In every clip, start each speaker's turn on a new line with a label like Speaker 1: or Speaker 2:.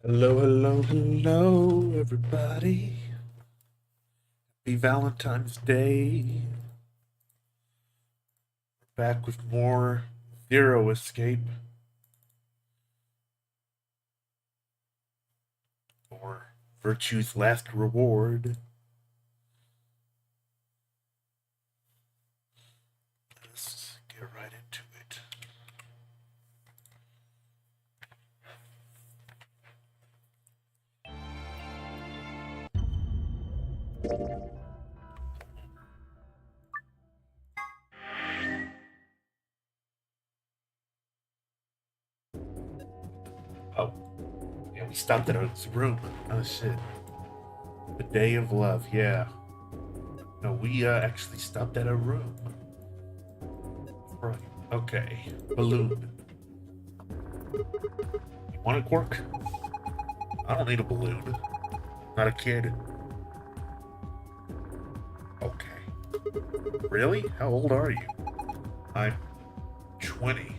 Speaker 1: Hello, hello, hello, everybody. Happy Valentine's Day. Back with more Zero Escape. Or Virtue's Last Reward. Let's get right into it. Oh, yeah, we stopped at a room. Oh, shit. The Day of Love, yeah. No, we actually stopped at a room. Right. Okay. Balloon. You want a cork? I don't need a balloon. Not a kid. Okay. Really? How old are you? I'm 20.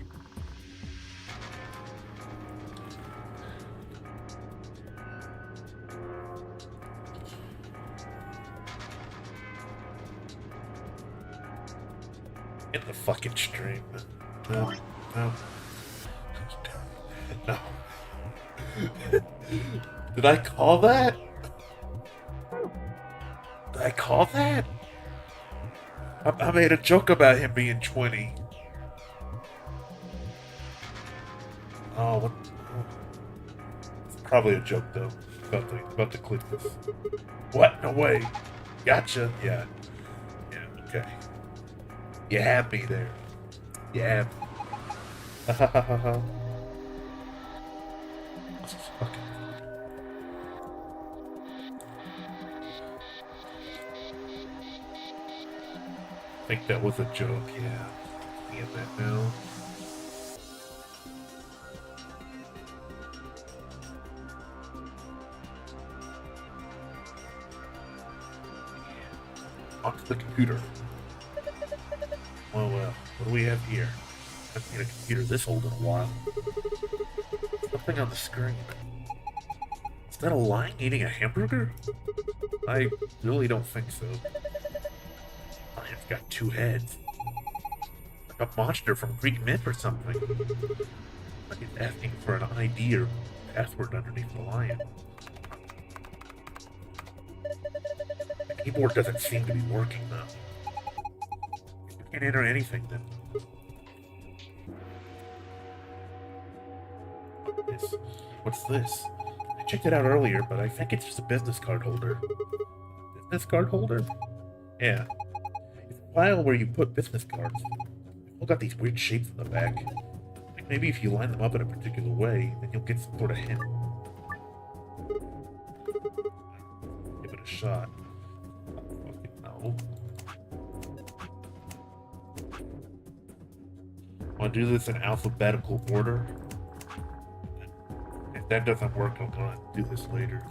Speaker 1: In the fucking stream. No, no, no. Did I call that? Did I call that? I made a joke about him being 20. Oh, what? It's probably a joke, though. About to click this. What? No way. Gotcha. Yeah. Yeah, okay. You had me there. You had me. Ha ha ha ha ha. This is fucking. I think that was a joke, yeah. Seeing that now. Onto the computer. Well, what do we have here? I haven't seen a computer this old in a while. Something on the screen. Is that a lion eating a hamburger? I really don't think so. Lion's got two heads. Like a monster from Greek myth or something. Like he's asking for an ID or password underneath the lion. The keyboard doesn't seem to be working though. You can't enter anything then. What's this? I checked it out earlier, but I think it's just a business card holder. Business card holder? Yeah. It's a file where you put business cards. They've all got these weird shapes in the back. Like maybe if you line them up in a particular way, then you'll get some sort of hint. Give it a shot. Fucking no. Want to do this in alphabetical order? If that doesn't work, I'm gonna do this later.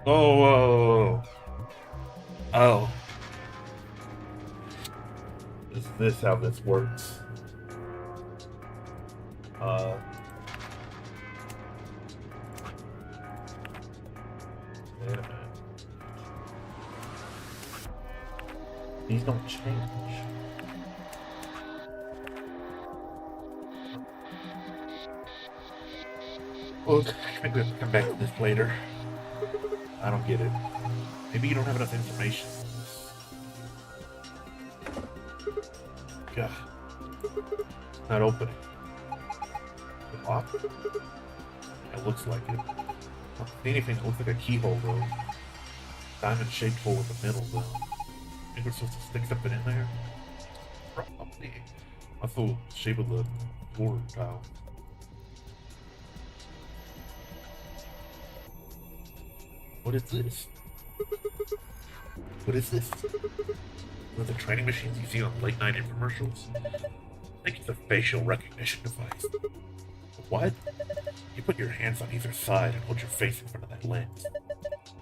Speaker 1: Oh, whoa. Oh. Is this how this works? Uh. Wait a minute. These don't change. Look, maybe we have to come back to this later. I don't get it. Maybe you don't have enough information. God. Not opening. Is it locked? It looks like it. I don't see anything that looks like a keyhole though. Diamond shaped hole in the middle though. Think we're supposed to stick something in there? Probably. That's the shape of the Door, pal. What is this? What is this? One of the training machines you see on late night infomercials? I think it's a facial recognition device. What? You put your hands on either side and hold your face in front of that lens.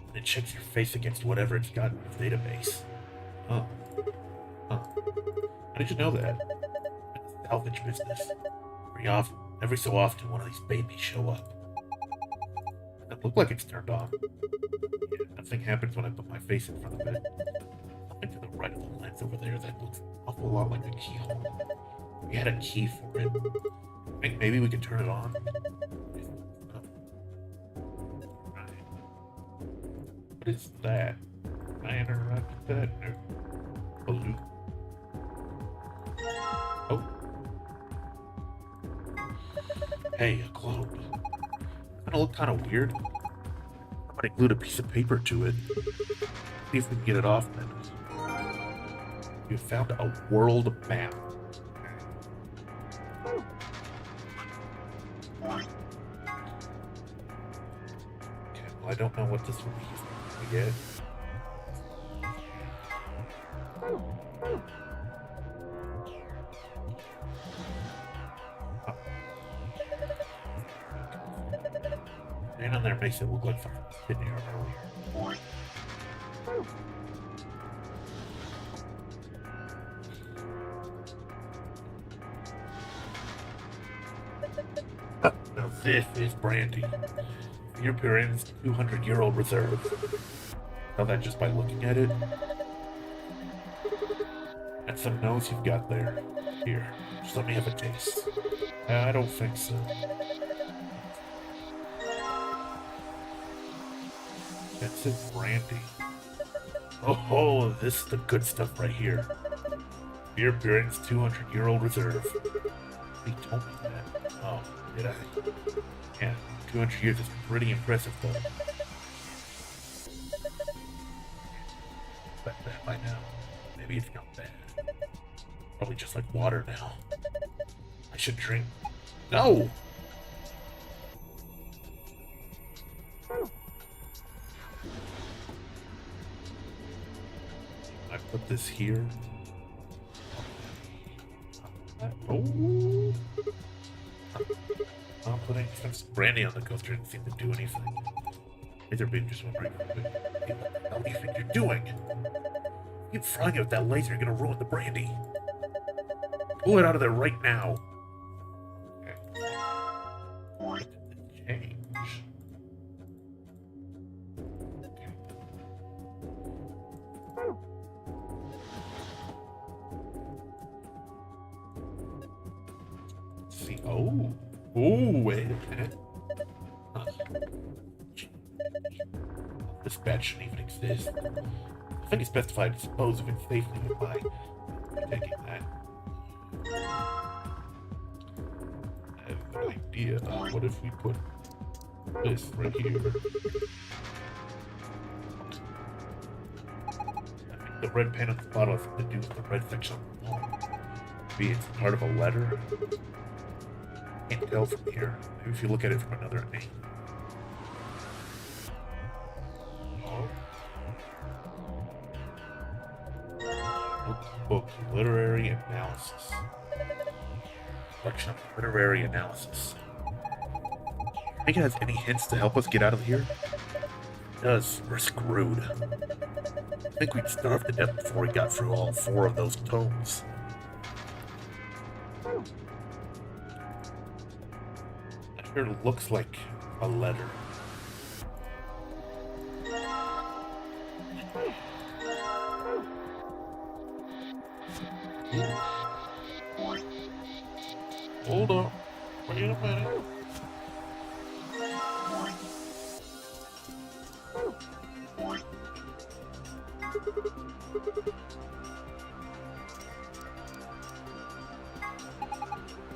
Speaker 1: And it checks your face against whatever it's got in its database. Huh. How did you know that? It's a salvage business. Every so often, one of these babies show up. It looks like it's turned on. Yeah, nothing happens when I put my face in front of it. Something to the right of the lens over there that looks an awful lot like a keyhole. We had a key for it. Think maybe we could turn it on? Right. What is that? Can I interact with that? No. Balloon. Oh. Hey, a globe. Gonna look kind of weird. Somebody glued a piece of paper to it. See if we can get it off then. We found a world map. Okay, well, I don't know what this will be used for yet. And on there makes it look like something was sitting here earlier. Now this is brandy. Your parents' 200-year-old reserve. Tell that just by looking at it. And some nose you've got there. Here, just let me have a taste. I don't think so. That's it, brandy. Oh, this is the good stuff right here. Beer Baron's 200-year-old reserve. He told me that. Oh, did I? Yeah, 200 years is pretty impressive, though. Bet that by now. Maybe it's not bad. Probably just like water now. I should drink. No! I put this here. Oh! I'm putting some brandy on the coaster. Didn't seem to do anything. Laser beam just went right through it. Hey, what the hell do you think you're doing? Keep flying it with that laser, you're gonna ruin the brandy. Pull it out of there right now. Okay. What did it change? Okay. Let's see. Oh. Oh, wait a minute. Huh. This badge shouldn't even exist. I think it's best if I dispose of it safely with my taking that. I have an idea. What if we put this right here? I think the red pen on the bottle has something to do with the red section on the wall. Maybe it's part of a letter. Can't tell from here. Maybe if you look at it from another angle. Book literary analysis. Collection of literary analysis. Think it has any hints to help us get out of here? It does. We're screwed. I think we'd starve to death before we got through all 4 of those tomes. That sure looks like a letter. Hold on. Wait a minute.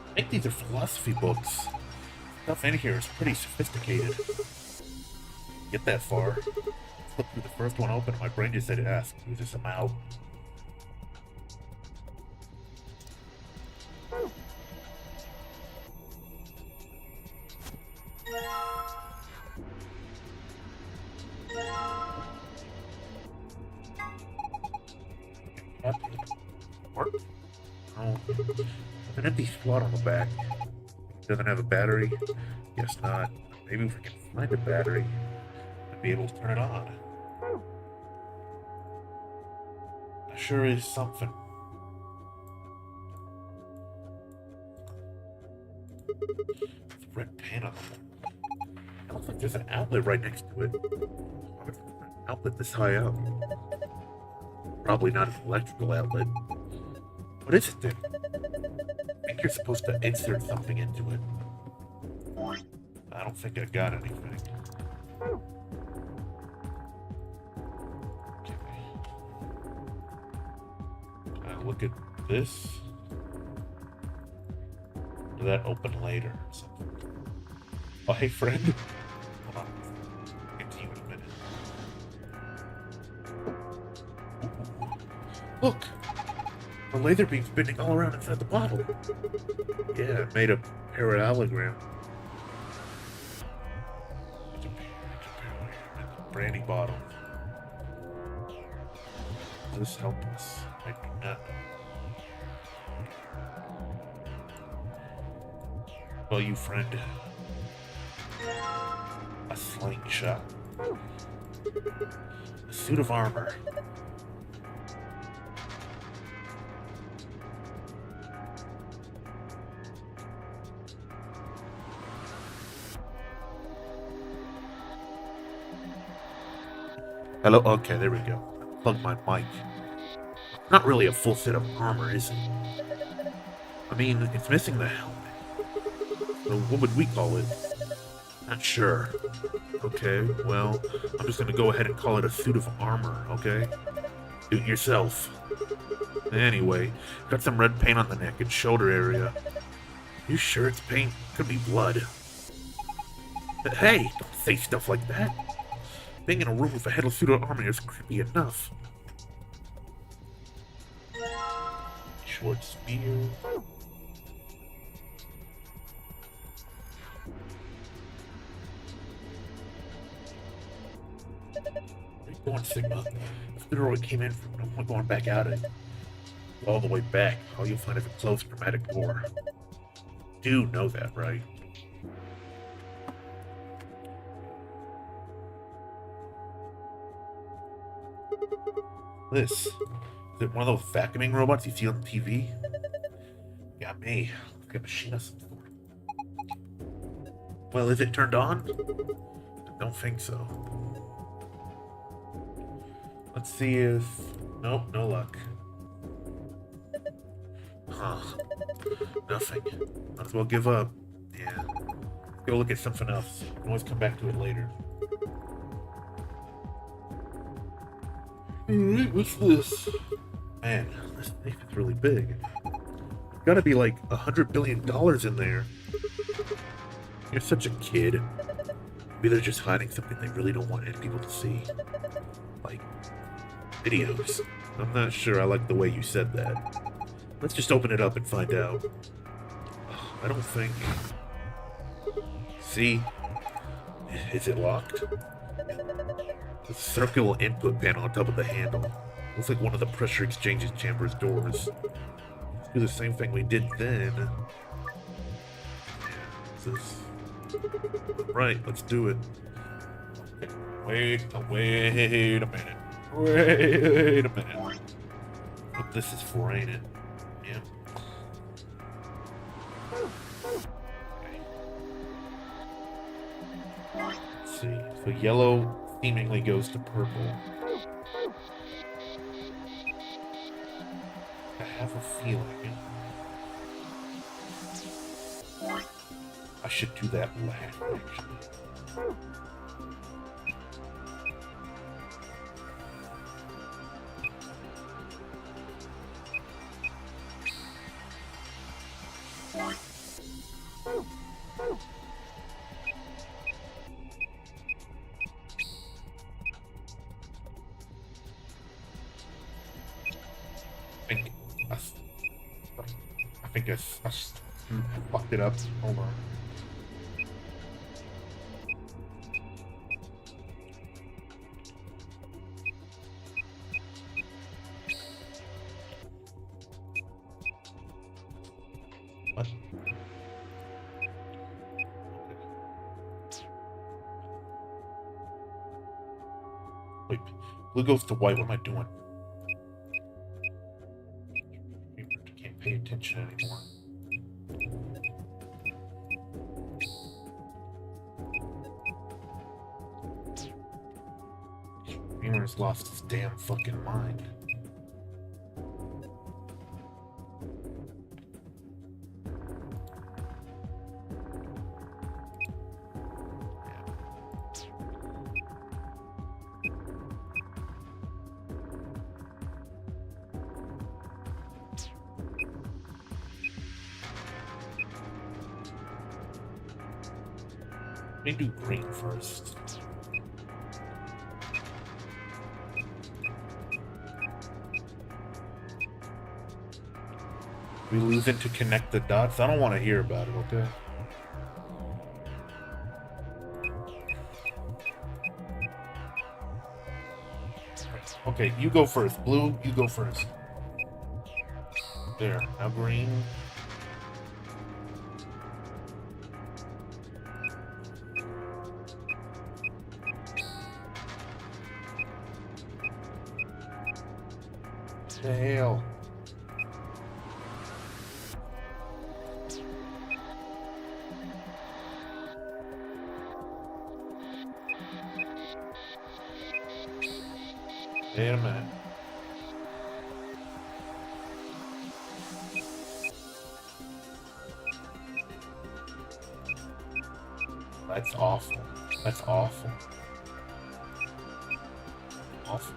Speaker 1: I think these are philosophy books. Stuff in here is pretty sophisticated. Get that far. Flip through the first one open, my brain just said ask. Is this a out? Oh, an empty slot on the back. Doesn't have a battery? Guess not. Maybe if we can find a battery and be able to turn it on. That sure is something. It's a red pan on the wall. It looks like there's an outlet right next to it. Why would an outlet this high up? Probably not an electrical outlet. What is it then? I think you're supposed to insert something into it. I don't think I got anything. Okay. Can I look at this? Or did that open later or something? Oh, hey, friend. Hold on. I'll get to you in a minute. Ooh. Look! The laser beam's spinning all around inside the bottle. Yeah, it made a parallelogram. It's a brandy bottle. Does this help us? I do not know. Well, you friend. A slingshot. A suit of armor. Hello? Okay, there we go. Plug my mic. Not really a full set of armor, is it? I mean, it's missing the helmet. So what would we call it? Not sure. Okay, well, I'm just gonna go ahead and call it a suit of armor, okay? Do it yourself. Anyway, got some red paint on the neck and shoulder area. You sure it's paint? Could be blood. Hey, don't say stuff like that. Being in a room with a headless suit of armor is creepy enough. Short spear. Where you going, Sigma? If the droid came in from, I'm not going back out it. All the way back. All you'll find is a closed dramatic door. Do know that, right? This. Is it one of those vacuuming robots you see on TV? Got me. Like a machine of some sort. Well, is it turned on? I don't think so. Let's see if... Nope, no luck. Huh. Nothing. Might as well give up. Yeah. Go look at something else. You can always come back to it later. What's this? Man, this safe is really big. There's gotta be like $100 billion in there. You're such a kid. Maybe they're just hiding something they really don't want any people to see. Like, videos. I'm not sure I like the way you said that. Let's just open it up and find out. I don't think... See? Is it locked? The circular input panel on top of the handle. Looks like one of the pressure exchange chamber's doors. Let's do the same thing we did then. What's this? Right, let's do it. Wait a minute. Wait a minute. What this is for, ain't it? Yeah. Okay. Let's see. So yellow seemingly goes to purple. I have a feeling I should do that last, actually. I think I fucked it up. Hold on. What? Wait, blue goes to white. What am I doing? I can't pay attention anymore. Beamer's lost his damn fucking mind. Let me do green first. We lose it to connect the dots? I don't want to hear about it, okay? Okay, you go first. Blue, you go first. There, now green. The hell? Wait a minute. That's awful. That's awful. Awful.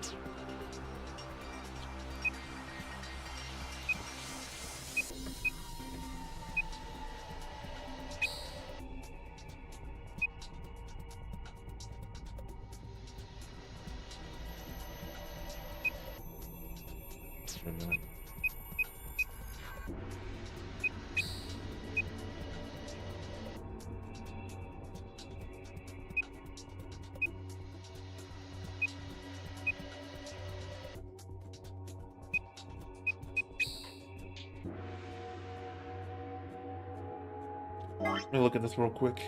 Speaker 1: Let me look at this real quick.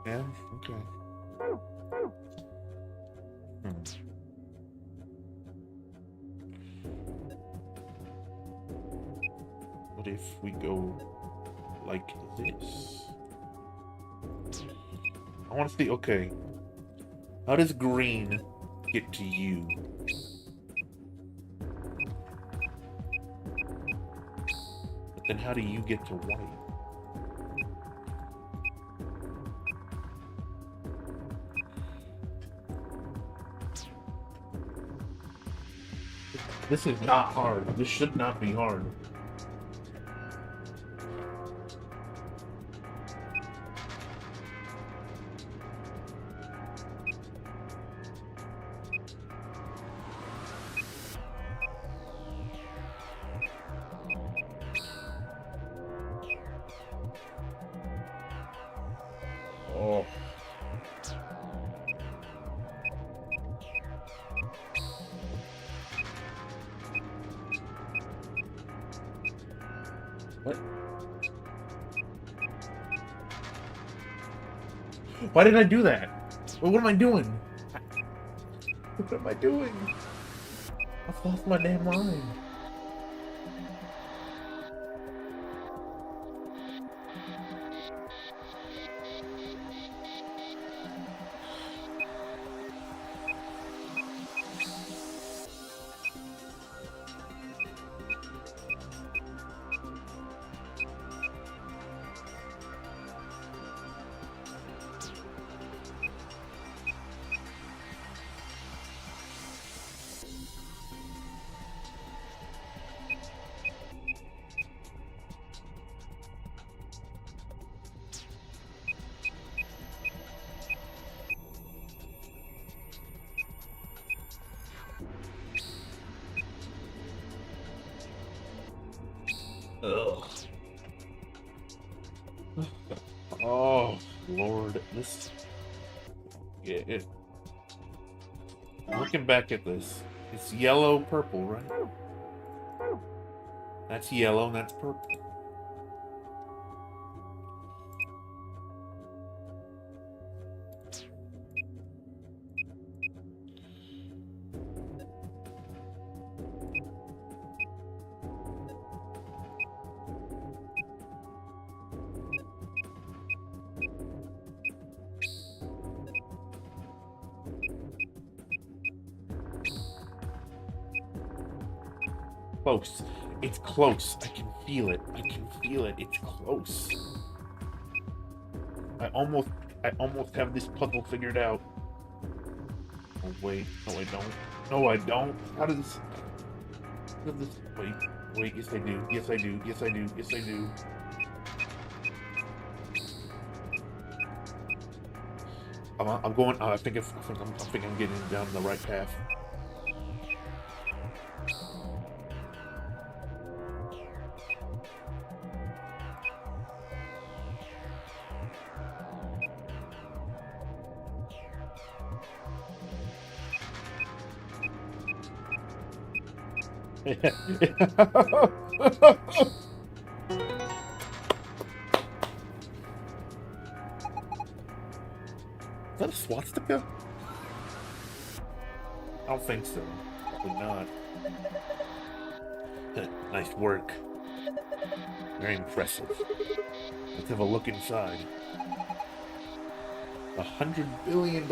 Speaker 1: Yeah, okay. What if we go like this? I want to see, okay. How does green get to you? But then how do you get to white? This is not hard. This should not be hard. Oh. What? Why did I do that? What am I doing? What am I doing? I've lost my damn mind. Ugh. Oh, Lord, this... Yeah, looking back at this, it's yellow, purple, right? That's yellow and that's purple. Close. It's close. I can feel it. I can feel it. It's close. I almost have this puzzle figured out. Oh wait. No, I don't. No, I don't. How does this? Wait. Yes, I do. Yes, I do. Yes, I do. Yes, I do. I'm going. I think I'm getting down the right path. Is that a swastika? I don't think so. Probably not. Nice work. Very impressive. Let's have a look inside. $100 billion.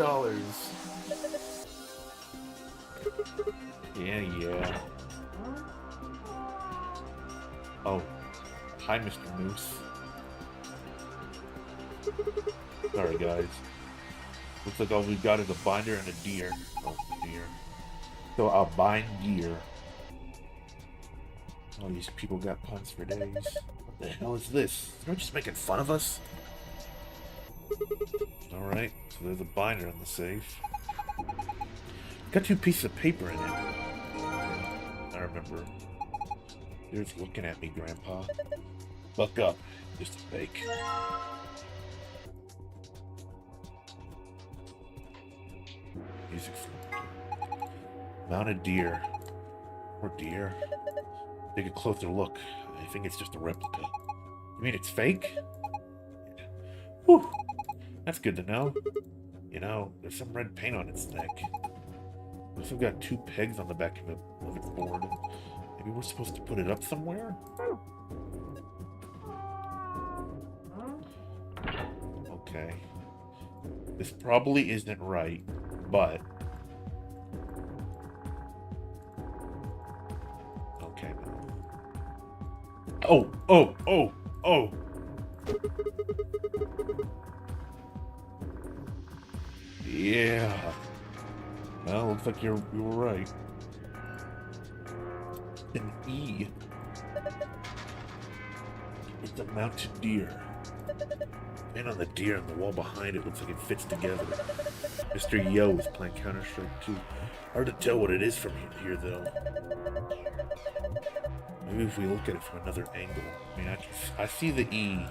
Speaker 1: Yeah. Oh. Hi, Mr. Moose. Sorry, guys. Looks like all we've got is a binder and a deer. Oh, deer. So I'll bind deer. Oh, these people got puns for days. What the hell is this? They're just making fun of us? Alright, so there's a binder in the safe. Got 2 pieces of paper in it. I remember. They're just looking at me, Grandpa. Buck up. Just a fake. Music from mounted deer. Or deer. Take a closer look. I think it's just a replica. You mean it's fake? Whew. That's good to know. You know, there's some red paint on its neck. Looks like got 2 pegs on the back of its board. Maybe we're supposed to put it up somewhere? Okay. This probably isn't right, but... Okay. Oh! Yeah. Well, looks like you were right. An E. It's a mounted deer. And on the deer on the wall behind it looks like it fits together. Mr. Yo is playing Counter-Strike 2. Hard to tell what it is from here, though. Maybe if we look at it from another angle. I mean, I see the E.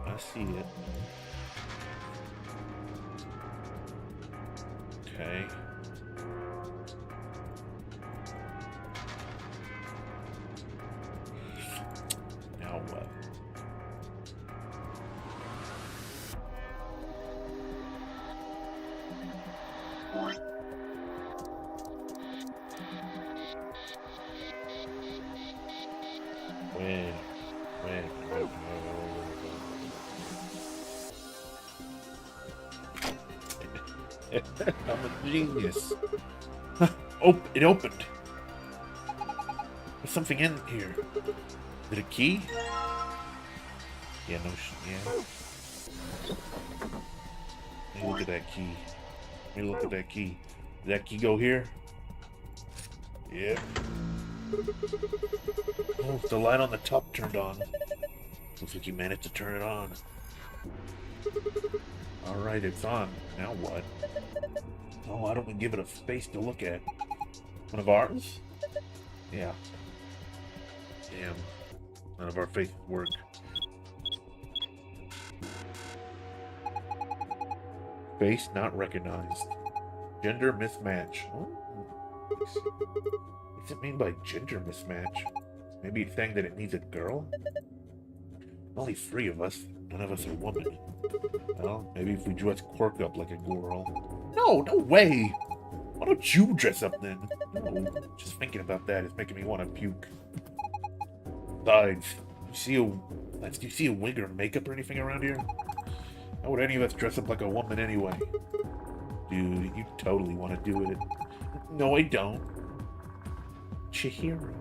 Speaker 1: I see it. Okay. Now what? When? I'm a genius. It opened. There's something in here. Is it a key? Yeah, no yeah. Let me look at that key. Let me look at that key. Did that key go here? Yep. Oh, the light on the top turned on. Looks like you managed to turn it on. Alright, it's on. Now what? Oh, why don't we give it a space to look at? One of ours? Yeah. Damn. None of our faces work. Face not recognized. Gender mismatch. Oh. What's it mean by gender mismatch? Maybe it's saying that it needs a girl? Only 3 of us. None of us are women. Well, maybe if we dress Quirk up like a girl. No, no way! Why don't you dress up then? No, just thinking about that is making me want to puke. Besides, do you see a wig or makeup or anything around here? How would any of us dress up like a woman anyway? Dude, you totally want to do it. No, I don't. Chihiro.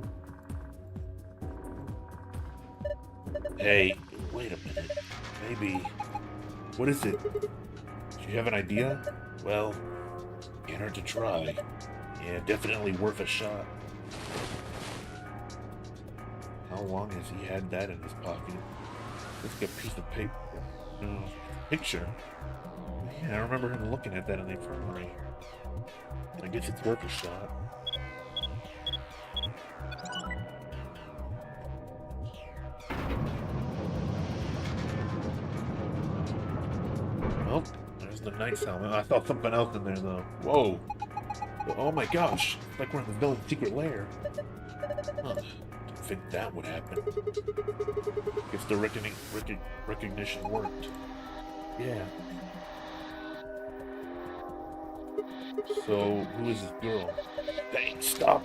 Speaker 1: Hey, wait a minute. Maybe... What is it? Do you have an idea? Well, can't hurt to try. Yeah, definitely worth a shot. How long has he had that in his pocket? Looks like a piece of paper. Picture? Yeah, I remember him looking at that in the infirmary. I guess it's worth a shot. Oh, there's the knight's helmet. I saw something else in there, though. Whoa. Oh my gosh. It's like we're in the villain's secret lair. Huh. Didn't think that would happen. Guess the recognition worked. Yeah. So, who is this girl? Dang, stop.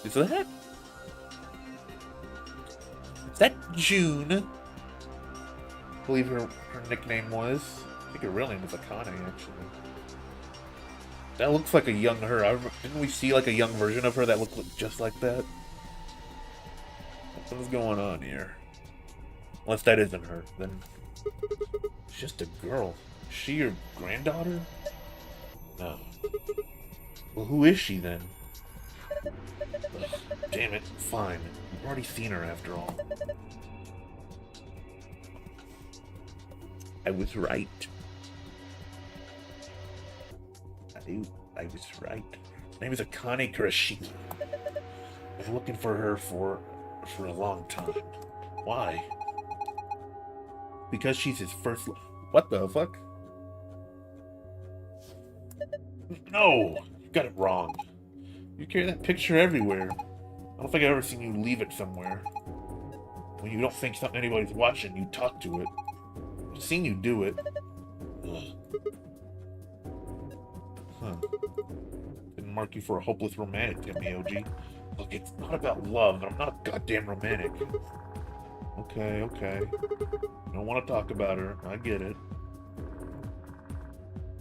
Speaker 1: Is that? Is that June? I believe her nickname was. I think her real name was Akane, actually. That looks like a young her. Didn't we see like a young version of her that looked just like that? What's going on here? Unless that isn't her, then she's just a girl. Is she your granddaughter? No. Well, who is she then? Ugh, damn it, fine. We've already seen her after all. I was right. I was right. Her name is Akane Kurashiki. I've been looking for her for a long time. Why? Because she's his first... What the fuck? No! You got it wrong. You carry that picture everywhere. I don't think I've ever seen you leave it somewhere. When you don't think anybody's watching, you talk to it. I've seen you do it. Ugh. Huh. Didn't mark you for a hopeless romantic, Timmy. Look, it's not about love, and I'm not a goddamn romantic. Okay, okay. You don't want to talk about her. I get it.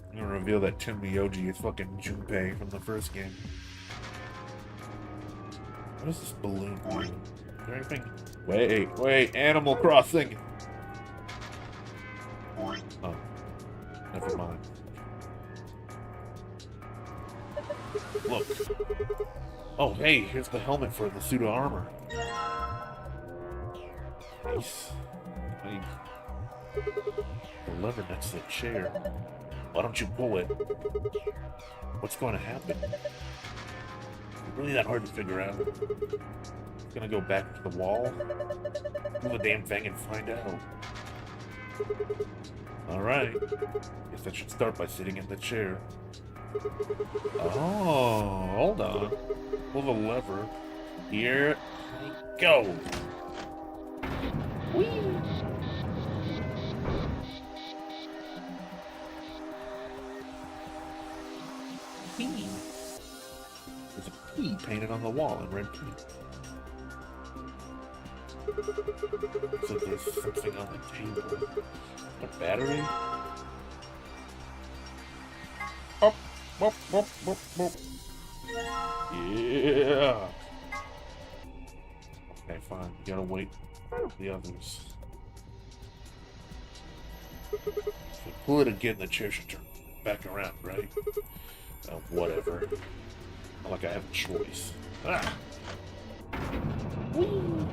Speaker 1: I'm gonna reveal that Timmy is fucking Junpei from the first game. What is this balloon do? Is there anything? Wait, Animal Crossing! Oh. Never mind. Look. Oh, hey, here's the helmet for the suit of armor. Nice. The lever next to the chair. Why don't you pull it? What's going to happen? It's really that hard to figure out. It's gonna go back to the wall? Do the damn thing and find out. Alright. Guess I should start by sitting in the chair. Oh, hold on. Pull the lever. Here we go. Whee! P. There's a P painted on the wall in red paint. Looks like there's something on the table. A battery? Up, up, up, up, up. Yeah. Okay, fine. You gotta wait for the others. If you pull it again, the chair should turn back around, right? Whatever. Not like I have a choice. Ah! Whee!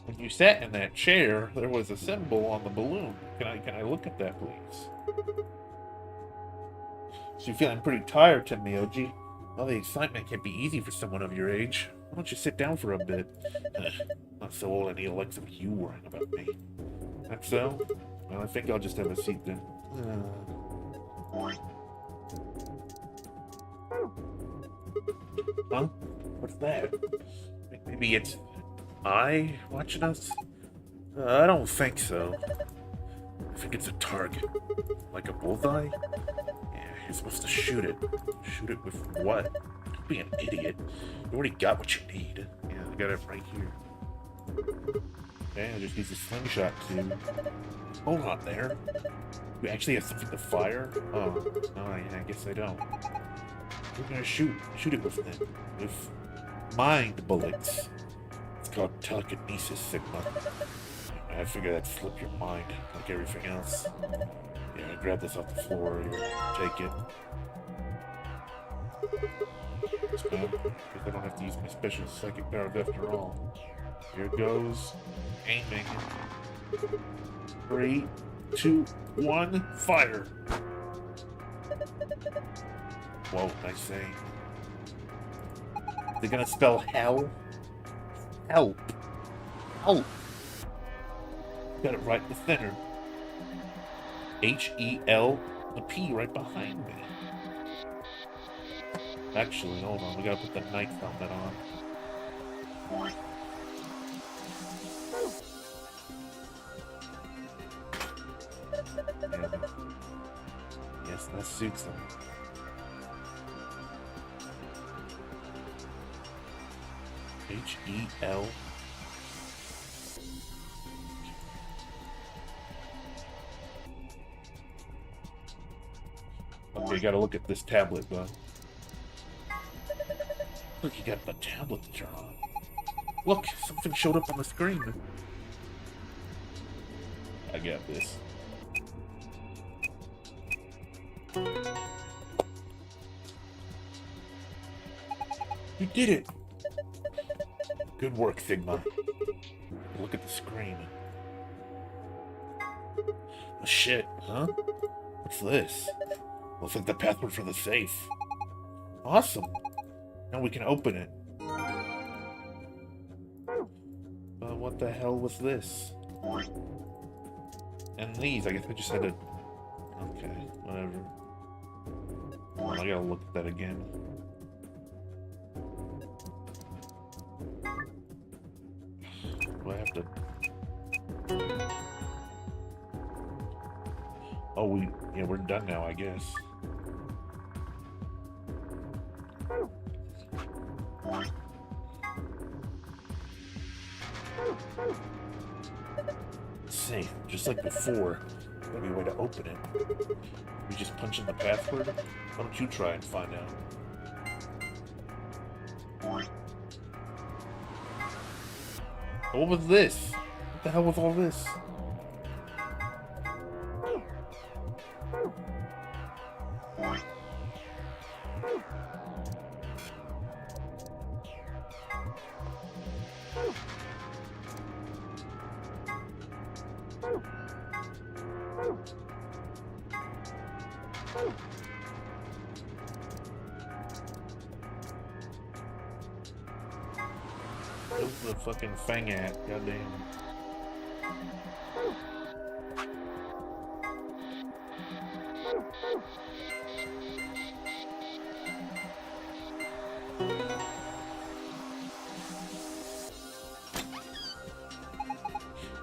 Speaker 1: When you sat in that chair, there was a symbol on the balloon. Can I look at that, please? So you're feeling pretty tired, Tenmyoji. Well, the excitement can't be easy for someone of your age. Why don't you sit down for a bit? Not so old I need like some you worrying about me. That's so? Well, I think I'll just have a seat then. Huh? What's that? Maybe it's I watching us? I don't think so. I think it's a target. Like a bullseye? Yeah, you're supposed to shoot it. Shoot it with what? Don't be an idiot. You already got what you need. Yeah, I got it right here. Okay, I just use a slingshot to... Hold on there. You actually have something to fire? Oh, no, I guess I don't. We're gonna shoot it with then. With mind bullets. It's called telekinesis, Sigma. I figure that'd slip your mind, like everything else. Yeah, I grab this off the floor, take it. Guess I don't have to use my special psychic powers after all. Here it goes. Aiming. 3, 2, 1, fire! Whoa, nice aim. They're gonna spell hell? Help. Help. Got it right in the center. H-E-L, the P right behind me. Actually, hold on, we gotta put the knight helmet on. Yes, that suits him. H-E-L. Okay, you gotta look at this tablet, though. Look, you got the tablet to turn on. Look, something showed up on the screen. I got this. You did it! Good work, Sigma. Look at the screen. Oh, shit, huh? What's this? Looks like the password for the safe. Awesome. Now we can open it. What the hell was this? And these, I guess I just had to... Okay, whatever. Well, I gotta look at that again. Do I have to... Oh, yeah, we're done now, I guess. Safe, just like before. Gotta be a way to open it. We just punch in the password? Why don't you try and find out? What was this? What the hell was all this? Where's the fucking Fang at? Goddamn.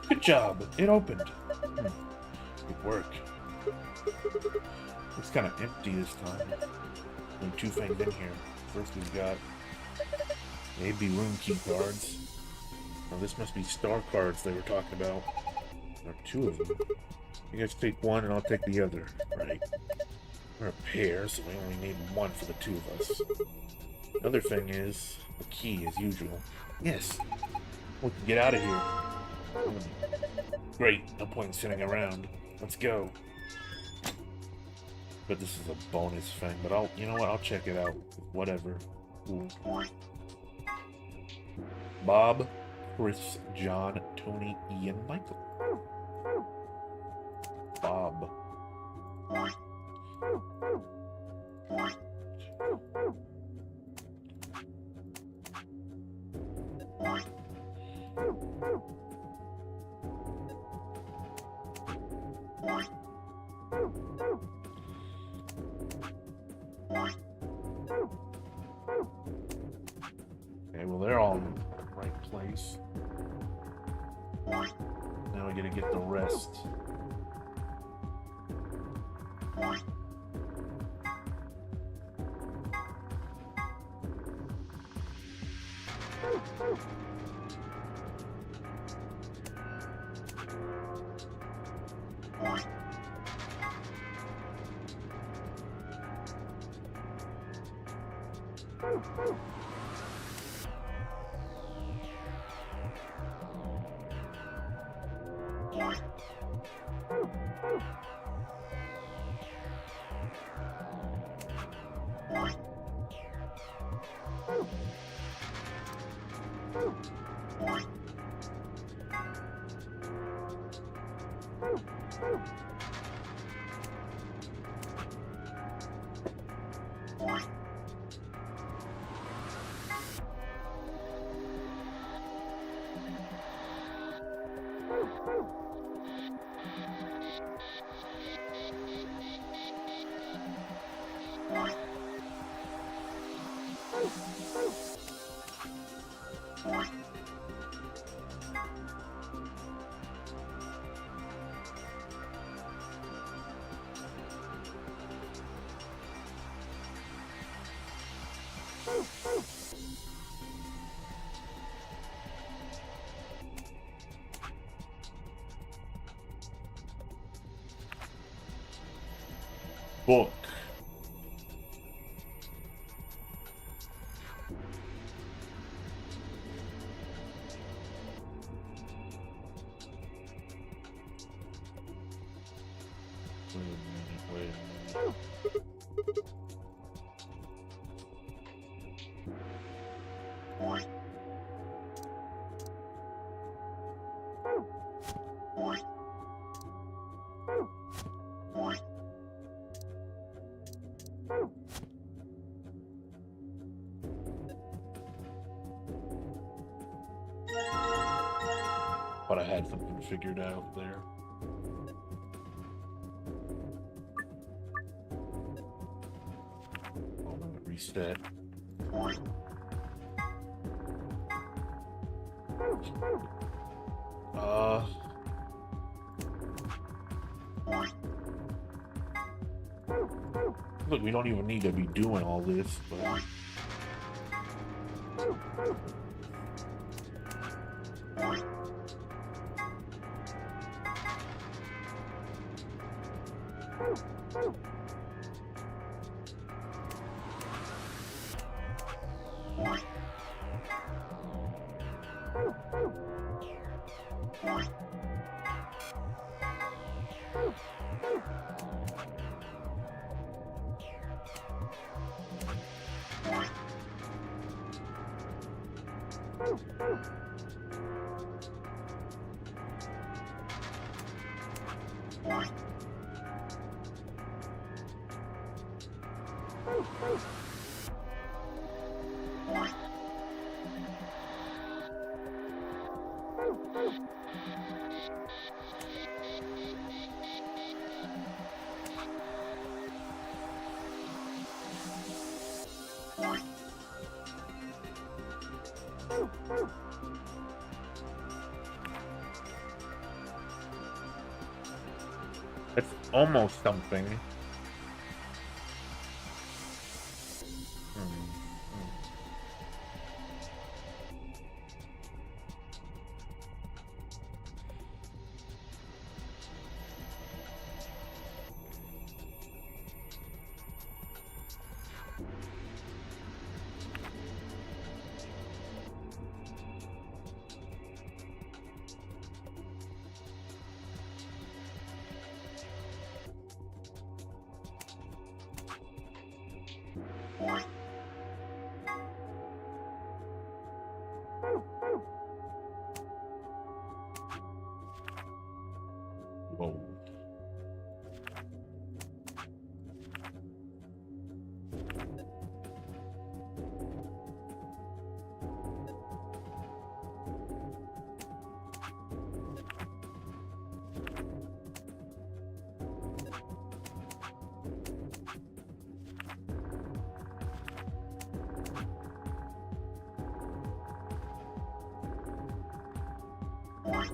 Speaker 1: Good job. It opened. Good work. It's kind of empty this time. Only 2 things in here. First we've got maybe room key cards. Now this must be star cards they were talking about. There are 2 of them. You guys take one and I'll take the other, right? We're a pair, so we only need one for the 2 of us. Another thing is the key, as usual. Yes. We can get out of here. Great. No point in sitting around. Let's go. But this is a bonus thing. But you know what? I'll check it out. Whatever. Ooh. Bob, Chris, John, Tony, Ian, Michael. Bob. these. Now we gotta get the rest. Book. Wait a minute. But I had something figured out there. I'm gonna reset. Look, we don't even need to be doing all this, but... It's almost something. Whoa. I'm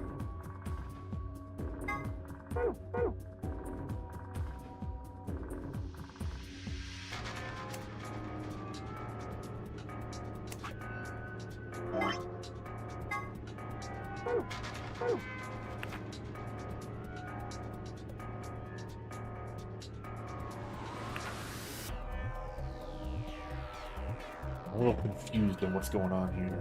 Speaker 1: a little confused on what's going on here.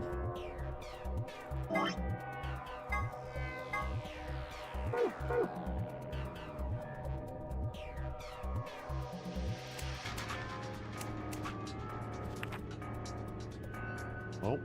Speaker 1: Oh.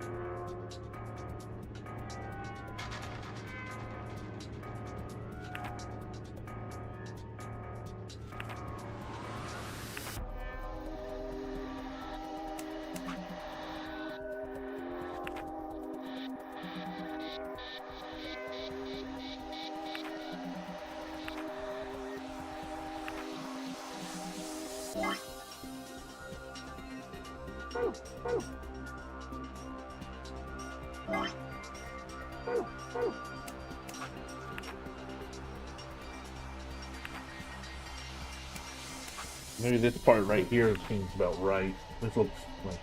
Speaker 1: Maybe this part right here seems about right. This looks like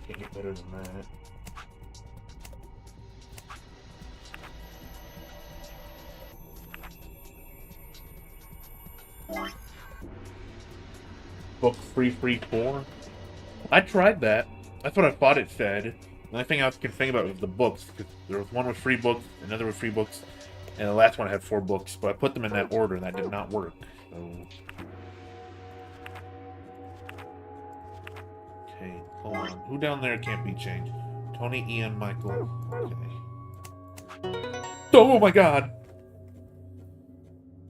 Speaker 1: can't get better than that. Book 334. I tried that. That's what I thought it said. The only thing I was thinking about was the books, because there was one with 3 books, another with 3 books, and the last one had 4 books. But I put them in that order, and that did not work. So. Okay, hold on. Who down there can't be changed? Tony, Ian, Michael. Okay. Oh my God!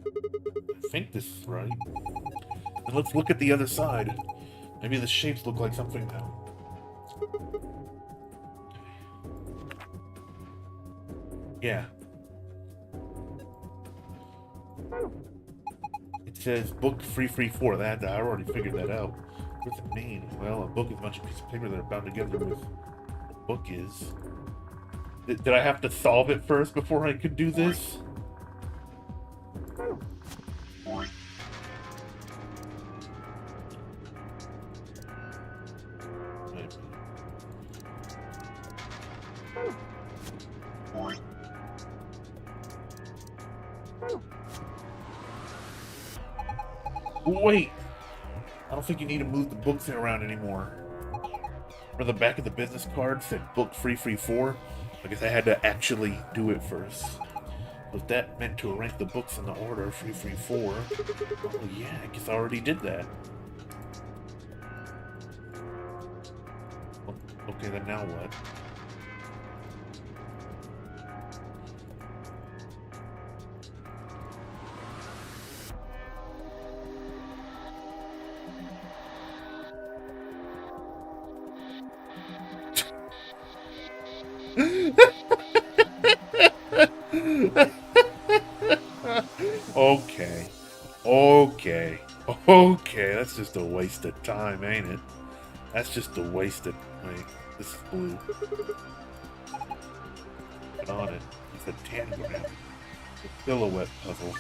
Speaker 1: I think this is right. And let's look at the other side. Maybe the shapes look like something now. Yeah. It says book 334. That I already figured that out. What does it mean? Well, a book is a bunch of pieces of paper that are bound together with what a book is. Did I have to solve it first before I could do this? Wait! I don't think you need to move the books around anymore. For the back of the business card said book 334. I guess I had to actually do it first. Was that meant to arrange the books in the order 334? Oh yeah, I guess I already did that. Okay, then now what? Okay. Okay. Okay, that's just a waste of time, ain't it? That's just a waste of... Wait, this is blue. Put on it. It's a tangram. A silhouette puzzle.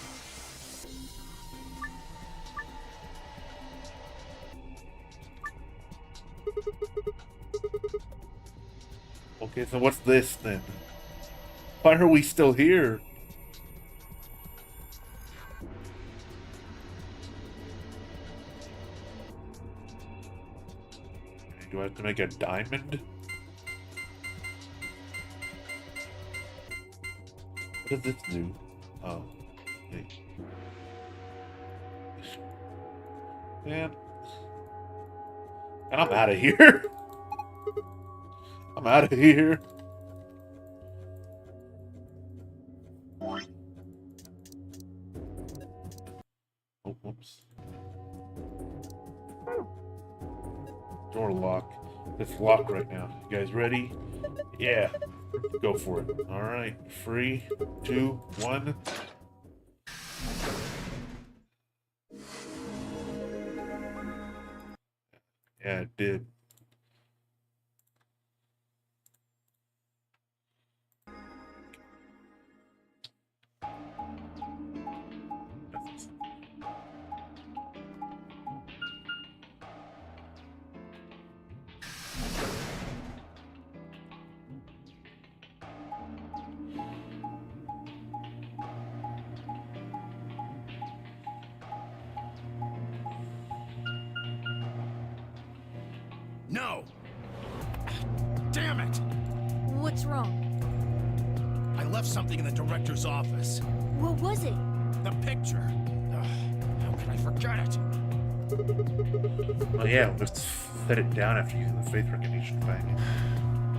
Speaker 1: Okay, so what's this then? Why are we still here? Do I have to make a diamond? What does this do? Oh. Hey. Man. And I'm out of here. I'm out of here. Oh, whoops. Door lock. It's locked right now. You guys ready? Yeah. Go for it. Alright. 3, 2, 1. Yeah, it did.
Speaker 2: No! Damn it!
Speaker 3: What's wrong?
Speaker 2: I left something in the director's office.
Speaker 3: What was it?
Speaker 2: The picture. Ugh, how can I forget it?
Speaker 1: Oh yeah, we'll just set it down after using the faith recognition thing.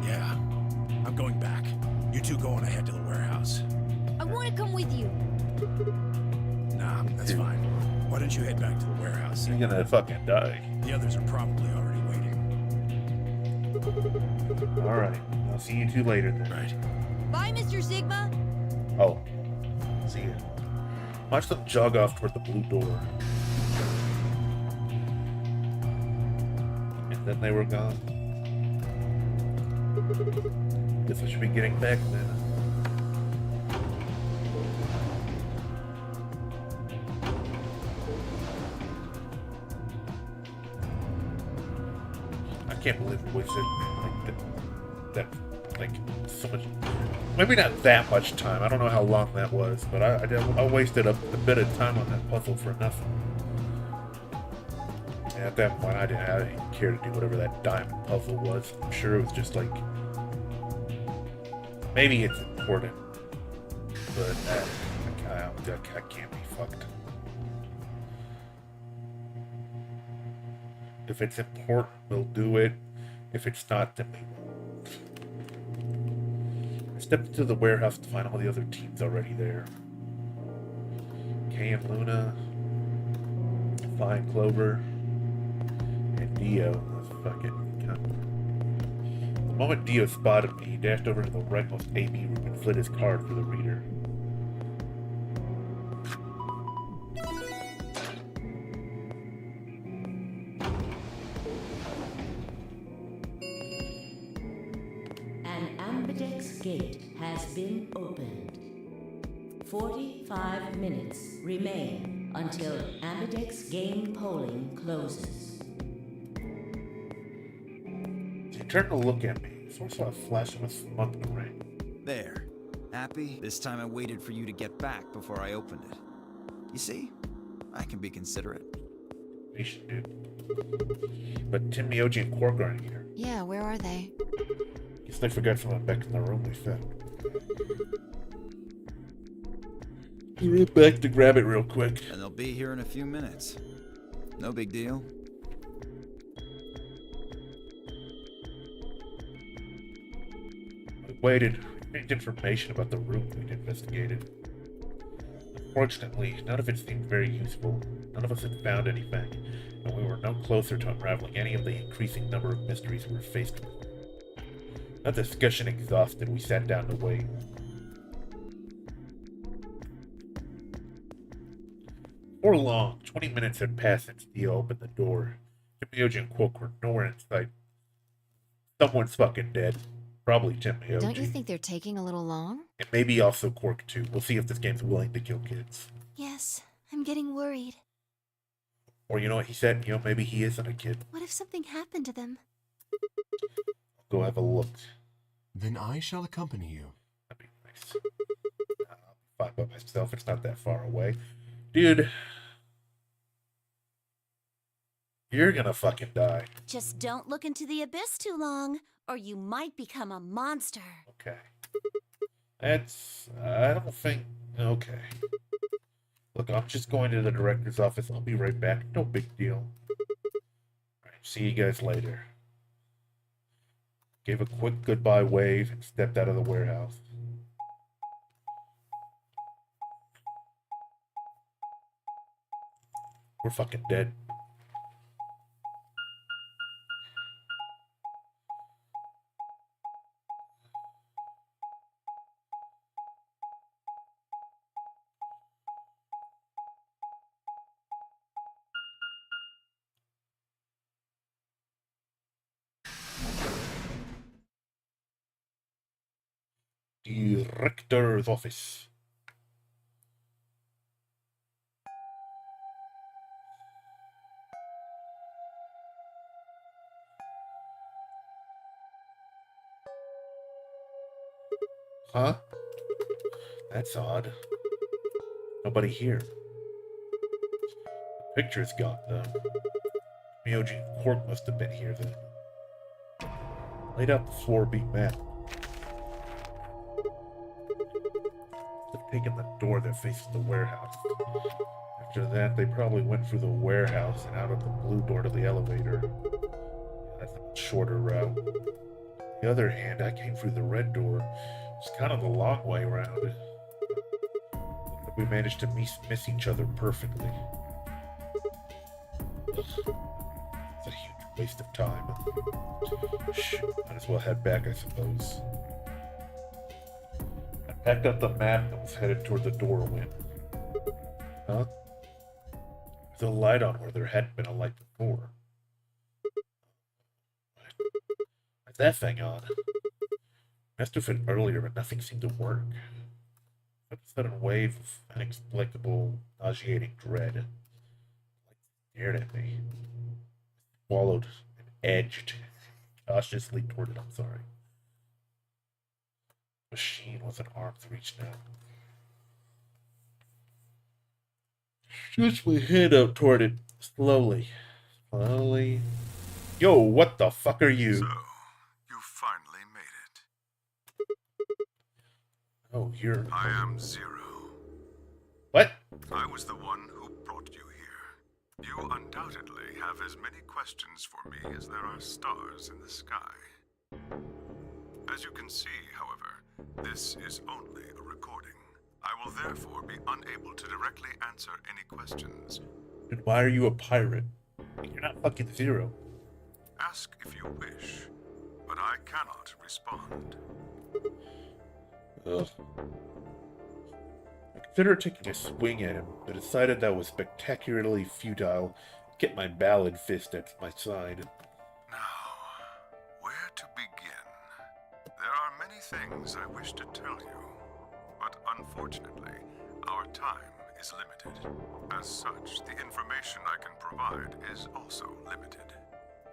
Speaker 2: Yeah. I'm going back. You two go on ahead to the warehouse.
Speaker 3: I want to come with you.
Speaker 2: Nah, that's fine. Why don't you head back to the warehouse?
Speaker 1: You're gonna fucking die.
Speaker 2: The others are probably already waiting.
Speaker 1: Alright, I'll see you two later then.
Speaker 2: Right.
Speaker 3: Bye, Mr. Sigma.
Speaker 1: Oh, see ya. Watch them jog off toward the blue door. And then they were gone. Guess I should be getting back then. I can't believe we wasted like so much. Maybe not that much time. I don't know how long that was, but I wasted a bit of time on that puzzle for nothing. And at that point, I didn't care to do whatever that diamond puzzle was. I'm sure it was just like, maybe it's important, but I can't be fucked. If it's important, we'll do it. If it's not, then we won't. I stepped into the warehouse to find all the other teams already there. Kay and Luna, Flying Clover, and Dio. Fucking cunt. The moment Dio spotted me, he dashed over to the rightmost AB room and slid his card for the reader.
Speaker 4: Gate has been opened. 45 minutes remain until Ambidex game polling closes.
Speaker 1: He turned to look at me. So I saw a flash of a smug ring.
Speaker 5: There. Happy? This time I waited for you to get back before I opened it. You see? I can be considerate.
Speaker 1: Nation, dude. But Tim, Mioji, and Quark aren't here.
Speaker 3: Yeah, where are they?
Speaker 1: Guess they forgot someone back in the room they found. He ran back to grab it real quick.
Speaker 5: And they'll be here in a few minutes. No big deal.
Speaker 1: We waited. We gained information about the room we'd investigated. Unfortunately, none of it seemed very useful. None of us had found anything, and we were no closer to unraveling any of the increasing number of mysteries we were faced with. That discussion exhausted, we sat down to wait. Before long, 20 minutes had passed since Dio opened the door. Mioji and Quark were nowhere in sight. Someone's fucking dead. Probably Tim Mioji.
Speaker 3: Don't you think they're taking a little long?
Speaker 1: And maybe also Quark too. We'll see if this game's willing to kill kids.
Speaker 3: Yes, I'm getting worried.
Speaker 1: Or you know what he said? You know, maybe he isn't a kid.
Speaker 3: What if something happened to them?
Speaker 1: Go have a look.
Speaker 6: Then I shall accompany you.
Speaker 1: That'd be nice. I'll be fine by myself. It's not that far away. Dude. You're gonna fucking die.
Speaker 7: Just don't look into the abyss too long, or you might become a monster.
Speaker 1: Okay. I don't think... Okay. Look, I'm just going to the director's office. I'll be right back. No big deal. Alright, see you guys later. Gave a quick goodbye wave and stepped out of the warehouse. We're fucking dead. Director's office. Huh? That's odd. Nobody here. The picture's gone, though. Mioji and Quark must have been here then. Laid out the floor being mad. They've taken the door that faces the warehouse. After that, they probably went through the warehouse and out of the blue door to the elevator. That's a shorter route. On the other hand, I came through the red door. It's kind of the long way around. But we managed to miss each other perfectly. It's a huge waste of time. Shh, might as well head back, I suppose. I packed up the map and was headed toward the doorway. Huh? There's a light on where there hadn't been a light before. Why's that thing on? Must have been earlier, but nothing seemed to work. A sudden wave of inexplicable, nauseating dread. Like, stared at me. Swallowed and edged cautiously toward it. I'm sorry. The machine with an arm's reach now. Shoots my head up toward it slowly. Slowly. Yo, what the fuck are you?
Speaker 8: So, you finally made it.
Speaker 1: Oh, you're.
Speaker 8: I am Zero.
Speaker 1: What?
Speaker 8: I was the one who brought you here. You undoubtedly have as many questions for me as there are stars in the sky. As you can see, however, this is only a recording. I will therefore be unable to directly answer any questions.
Speaker 1: Then why are you a pirate? You're not fucking Zero.
Speaker 8: Ask if you wish, but I cannot respond.
Speaker 1: Ugh. I considered taking a swing at him, but decided that was spectacularly futile. Get my ballad fist at my side.
Speaker 8: Now, where to begin? There are many things I wish to tell you, but unfortunately, our time is limited. As such, the information I can provide is also limited.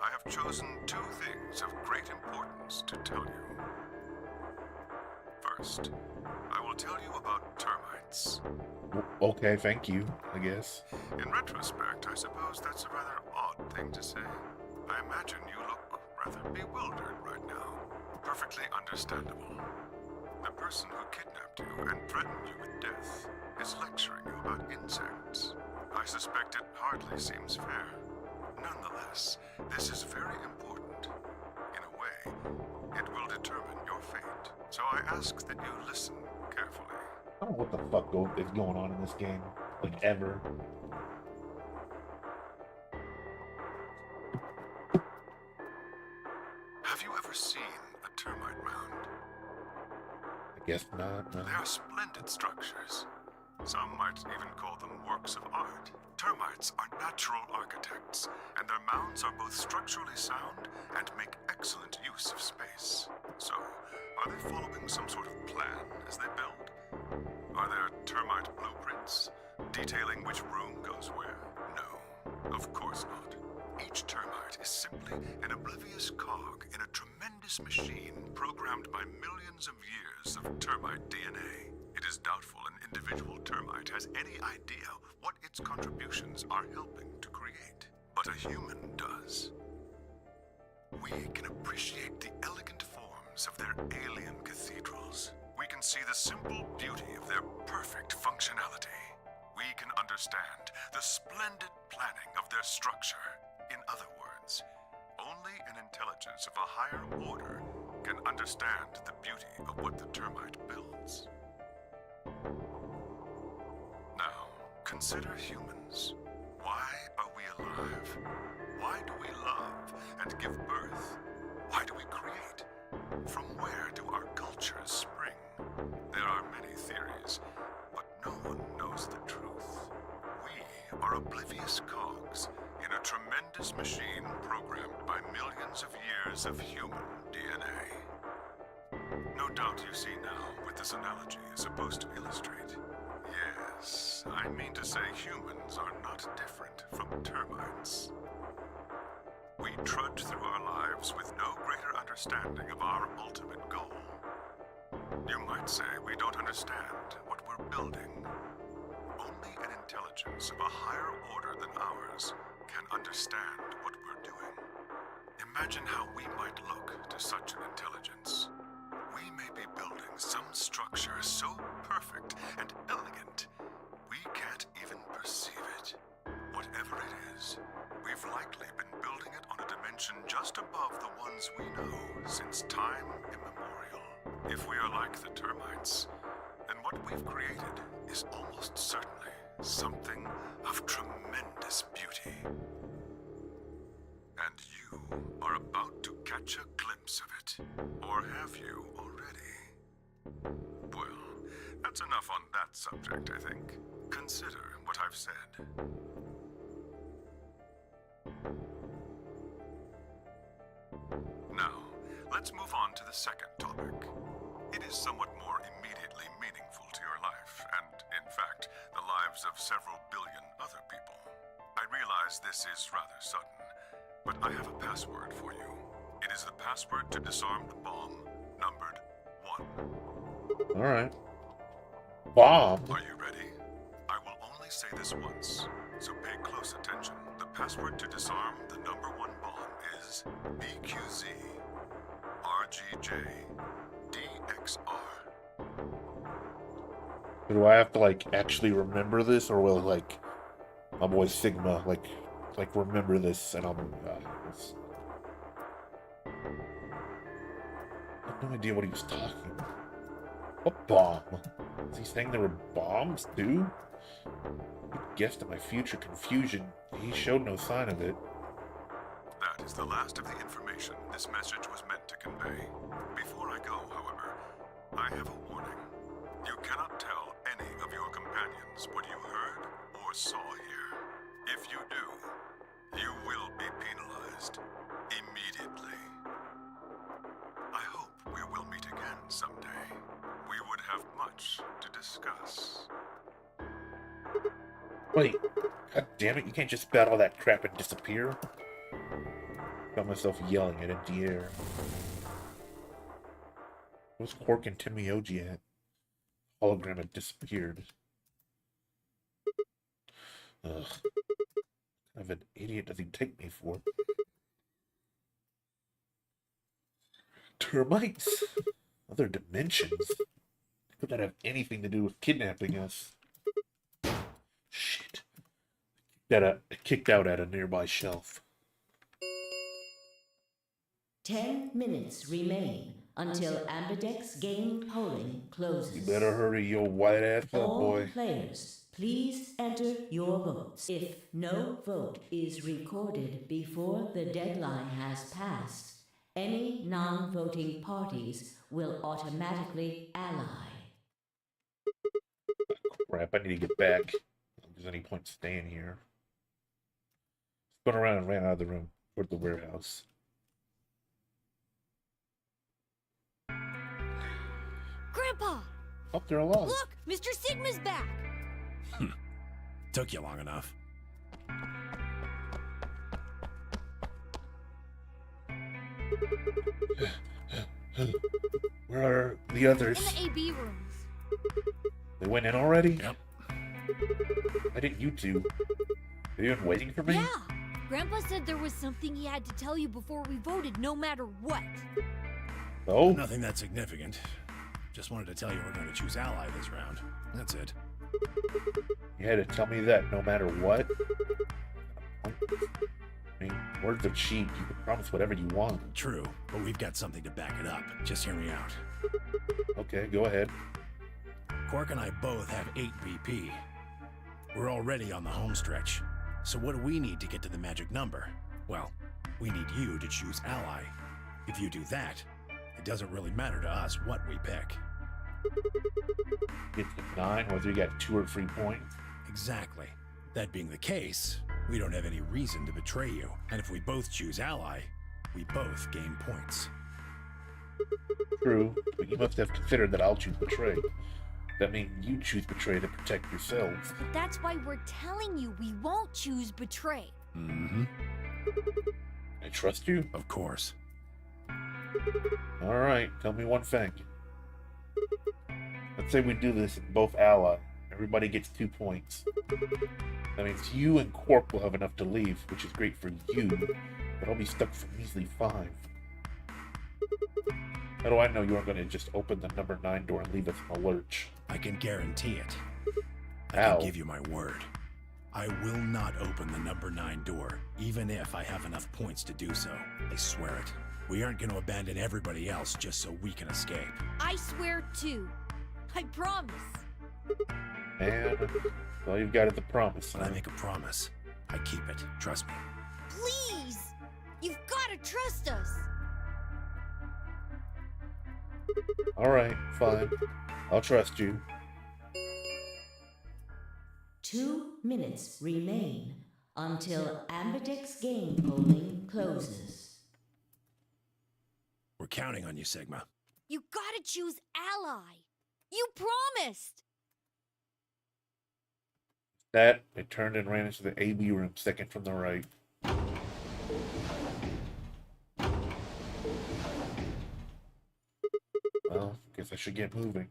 Speaker 8: I have chosen two things of great importance to tell you. First, I will tell you about termites.
Speaker 1: Okay, thank you, I guess.
Speaker 8: In retrospect, I suppose that's a rather odd thing to say. I imagine you look rather bewildered right now. Perfectly understandable. The person who kidnapped you and threatened you with death is lecturing you about insects. I suspect it hardly seems fair. Nonetheless, this is very important. In a way, it will determine your fate. So I ask that you listen carefully.
Speaker 1: I don't know what the fuck is going on in this game. Like, ever.
Speaker 8: Have you ever seen a termite mound?
Speaker 1: I guess not, no.
Speaker 8: They are splendid structures. Some might even call them works of art. Termites are natural architects, and their mounds are both structurally sound and make excellent use of space. So, are they following some sort of plan as they build? Are there termite blueprints, detailing which room goes where? No, of course not. Each termite is simply an oblivious cog in a tremendous machine programmed by millions of years of termite DNA. It is doubtful an individual termite has any idea what its contributions are helping to create. But a human does. We can appreciate the elegant forms of their alien cathedrals. We can see the simple beauty of their perfect functionality. We can understand the splendid planning of their structure. In other words, only an intelligence of a higher order can understand the beauty of what the termite builds. Now, consider humans. Why are we alive? Why do we love and give birth? Why do we create? From where do our cultures spring? There are many theories, but no one knows the truth. We are oblivious cogs in a tremendous machine programmed by millions of years of human DNA. No doubt you see now what this analogy is supposed to illustrate. Yes, I mean to say humans are not different from termites. We trudge through our lives with no greater understanding of our ultimate goal. You might say we don't understand what we're building. Only an intelligence of a higher order than ours can understand what we're doing. Imagine how we might look to such an intelligence. We may be building some structure so perfect and elegant, we can't even perceive it. Whatever it is, we've likely been building it on a dimension just above the ones we know since time immemorial. If we are like the termites, then what we've created is almost certainly something of tremendous beauty. And you are about to catch a glimpse of it. Or have you already? Well, that's enough on that subject, I think. Consider what I've said. Now, let's move on to the second topic. It is somewhat more immediately meaningful to your life, and, in fact, the lives of several billion other people. I realize this is rather sudden, but I have a password for you. It is the password to disarm the bomb, numbered 1.
Speaker 1: Alright. Bomb?
Speaker 8: Are you ready? I will only say this once, so pay close attention. The password to disarm the number 1 bomb is BQZ RGJ DXR.
Speaker 1: Do I have to, like, actually remember this, or will, like, my boy Sigma, like remember this, and I'm, this. I have no idea what he was talking about. What bomb? Is he saying there were bombs, too? He guessed at my future confusion. He showed no sign of it.
Speaker 8: That is the last of the information this message was meant to convey. Before I go, however, I have a warning. You cannot tell any of your companions what you heard or saw here. If you do, you will be penalized immediately. I hope we will meet again someday. We would have much to discuss.
Speaker 1: Wait, god damn it, you can't just spout all that crap and disappear. Got myself yelling at empty air. Where's Quark and Timioji at? Hologram had disappeared. Ugh. What kind of an idiot does he take me for? Termites? Other dimensions? Could that have anything to do with kidnapping us? Shit. Kicked out at a nearby shelf.
Speaker 4: 10 minutes remain until Ambidex game polling closes.
Speaker 1: You better hurry your white ass up,
Speaker 4: All
Speaker 1: boy.
Speaker 4: players, please enter your votes. If no vote is recorded before the deadline has passed, any non-voting parties will automatically ally.
Speaker 1: Crap, I need to get back. I don't think there's any point staying here. Spun around and ran out of the room toward the warehouse.
Speaker 7: Grandpa!
Speaker 1: Oh, they're alive.
Speaker 7: Look! Mr. Sigma's back!
Speaker 2: Took you long enough.
Speaker 1: Where are the others?
Speaker 7: In the AB rooms.
Speaker 1: They went in already?
Speaker 2: Yep.
Speaker 1: Why didn't you two? Are you even waiting for me?
Speaker 7: Yeah! Grandpa said there was something he had to tell you before we voted, no matter what.
Speaker 1: Oh?
Speaker 2: Nothing that significant. Just wanted to tell you we're going to choose ally this round. That's it.
Speaker 1: You had to tell me that no matter what? I mean, words are cheap. You can promise whatever you want.
Speaker 2: True, but we've got something to back it up. Just hear me out.
Speaker 1: Okay, go ahead.
Speaker 2: Quark and I both have 8 BP. We're already on the home stretch. So what do we need to get to the magic number? Well, we need you to choose ally. If you do that, it doesn't really matter to us what we pick.
Speaker 1: Get to 9, whether you got 2 or 3 points.
Speaker 2: Exactly. That being the case, we don't have any reason to betray you. And if we both choose ally, we both gain points.
Speaker 1: True, but you must have considered that I'll choose betray. That means you choose betray to protect yourselves.
Speaker 7: But that's why we're telling you we won't choose betray.
Speaker 2: Mm-hmm.
Speaker 1: I trust you?
Speaker 2: Of course.
Speaker 1: Alright, tell me one thing. Let's say we do this in both ally. Everybody gets 2 points. That means you and Quark will have enough to leave, which is great for you. but I'll be stuck for measly 5. How do I know you aren't going to just open the number 9 door and leave us in the lurch?
Speaker 2: I can guarantee it. I
Speaker 1: How?
Speaker 2: can give you my word. I will not open the number 9 door, even if I have enough points to do so. I swear it. We aren't going to abandon everybody else just so we can escape.
Speaker 7: I swear too. I promise.
Speaker 1: And all you've got is the promise.
Speaker 2: When I make a promise, I keep it. Trust me.
Speaker 7: Please! You've got to trust us!
Speaker 1: Alright, fine. I'll trust you.
Speaker 4: 2 minutes remain until Ambidex game polling closes.
Speaker 2: We're counting on you, Sigma.
Speaker 7: You gotta choose Ally! You promised!
Speaker 1: That, I turned and ran into the AB room, second from the right. Well, guess I should get moving.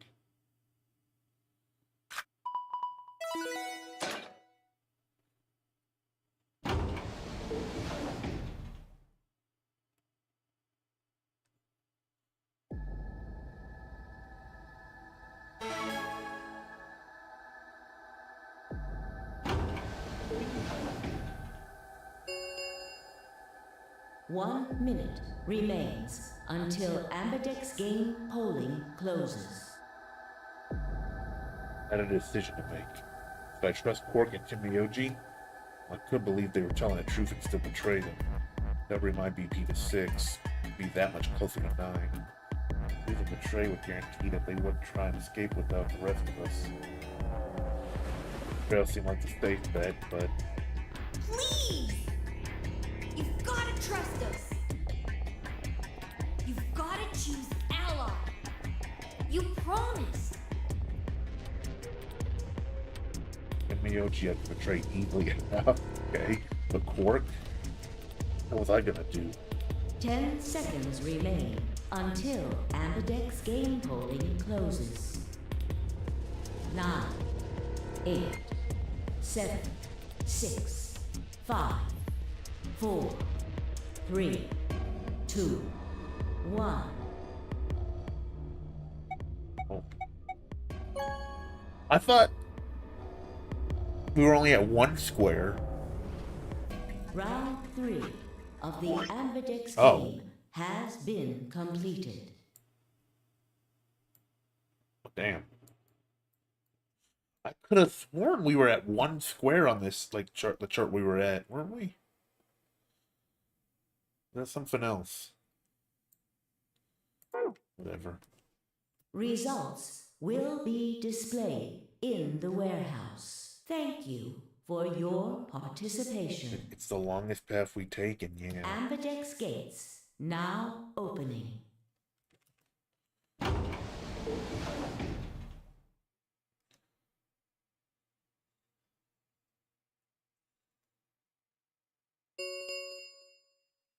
Speaker 4: One minute remains until Ambidex game polling closes.
Speaker 1: I had a decision to make. Should I trust Quark and Timioji? I could believe they were telling the truth and still betray them. Doubling my BP to 6 would be that much closer to 9. Even betray would guarantee that they wouldn't try and escape without the rest of us. Betrayal seemed like the safe bet, but
Speaker 7: Please! You've gotta trust us! You've gotta choose Ally! You promised!
Speaker 1: Timioji had to betray easily enough. Okay, but Quark? What was I gonna do?
Speaker 4: 10 seconds remain until Ambidex game polling closes. 9, 8, 7, 6, 5, 4, 3, 2, 1.
Speaker 1: Oh. I thought we were only at 1 square.
Speaker 4: Round 3 of the Ambidex
Speaker 1: Oh.
Speaker 4: game has been completed.
Speaker 1: Damn. I could have sworn we were at 1 square on this chart, the chart we were at, weren't we? That's something else. Whatever.
Speaker 4: Results will be displayed in the warehouse. Thank you for your participation.
Speaker 1: It's the longest path we've taken, yeah.
Speaker 4: Ambidex gates now opening.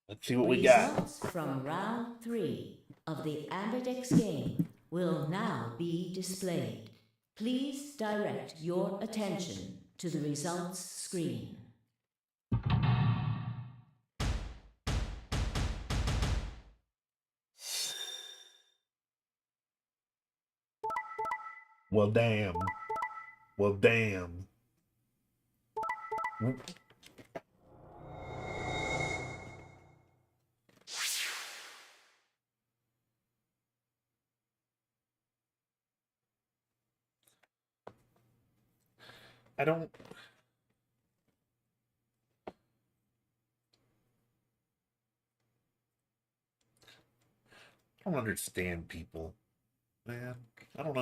Speaker 1: Let's see what we got.
Speaker 4: Results from round 3 of the Ambidex game will now be displayed. Please direct your attention to the results screen.
Speaker 1: Well, damn. Well, damn. I don't understand people, man. I don't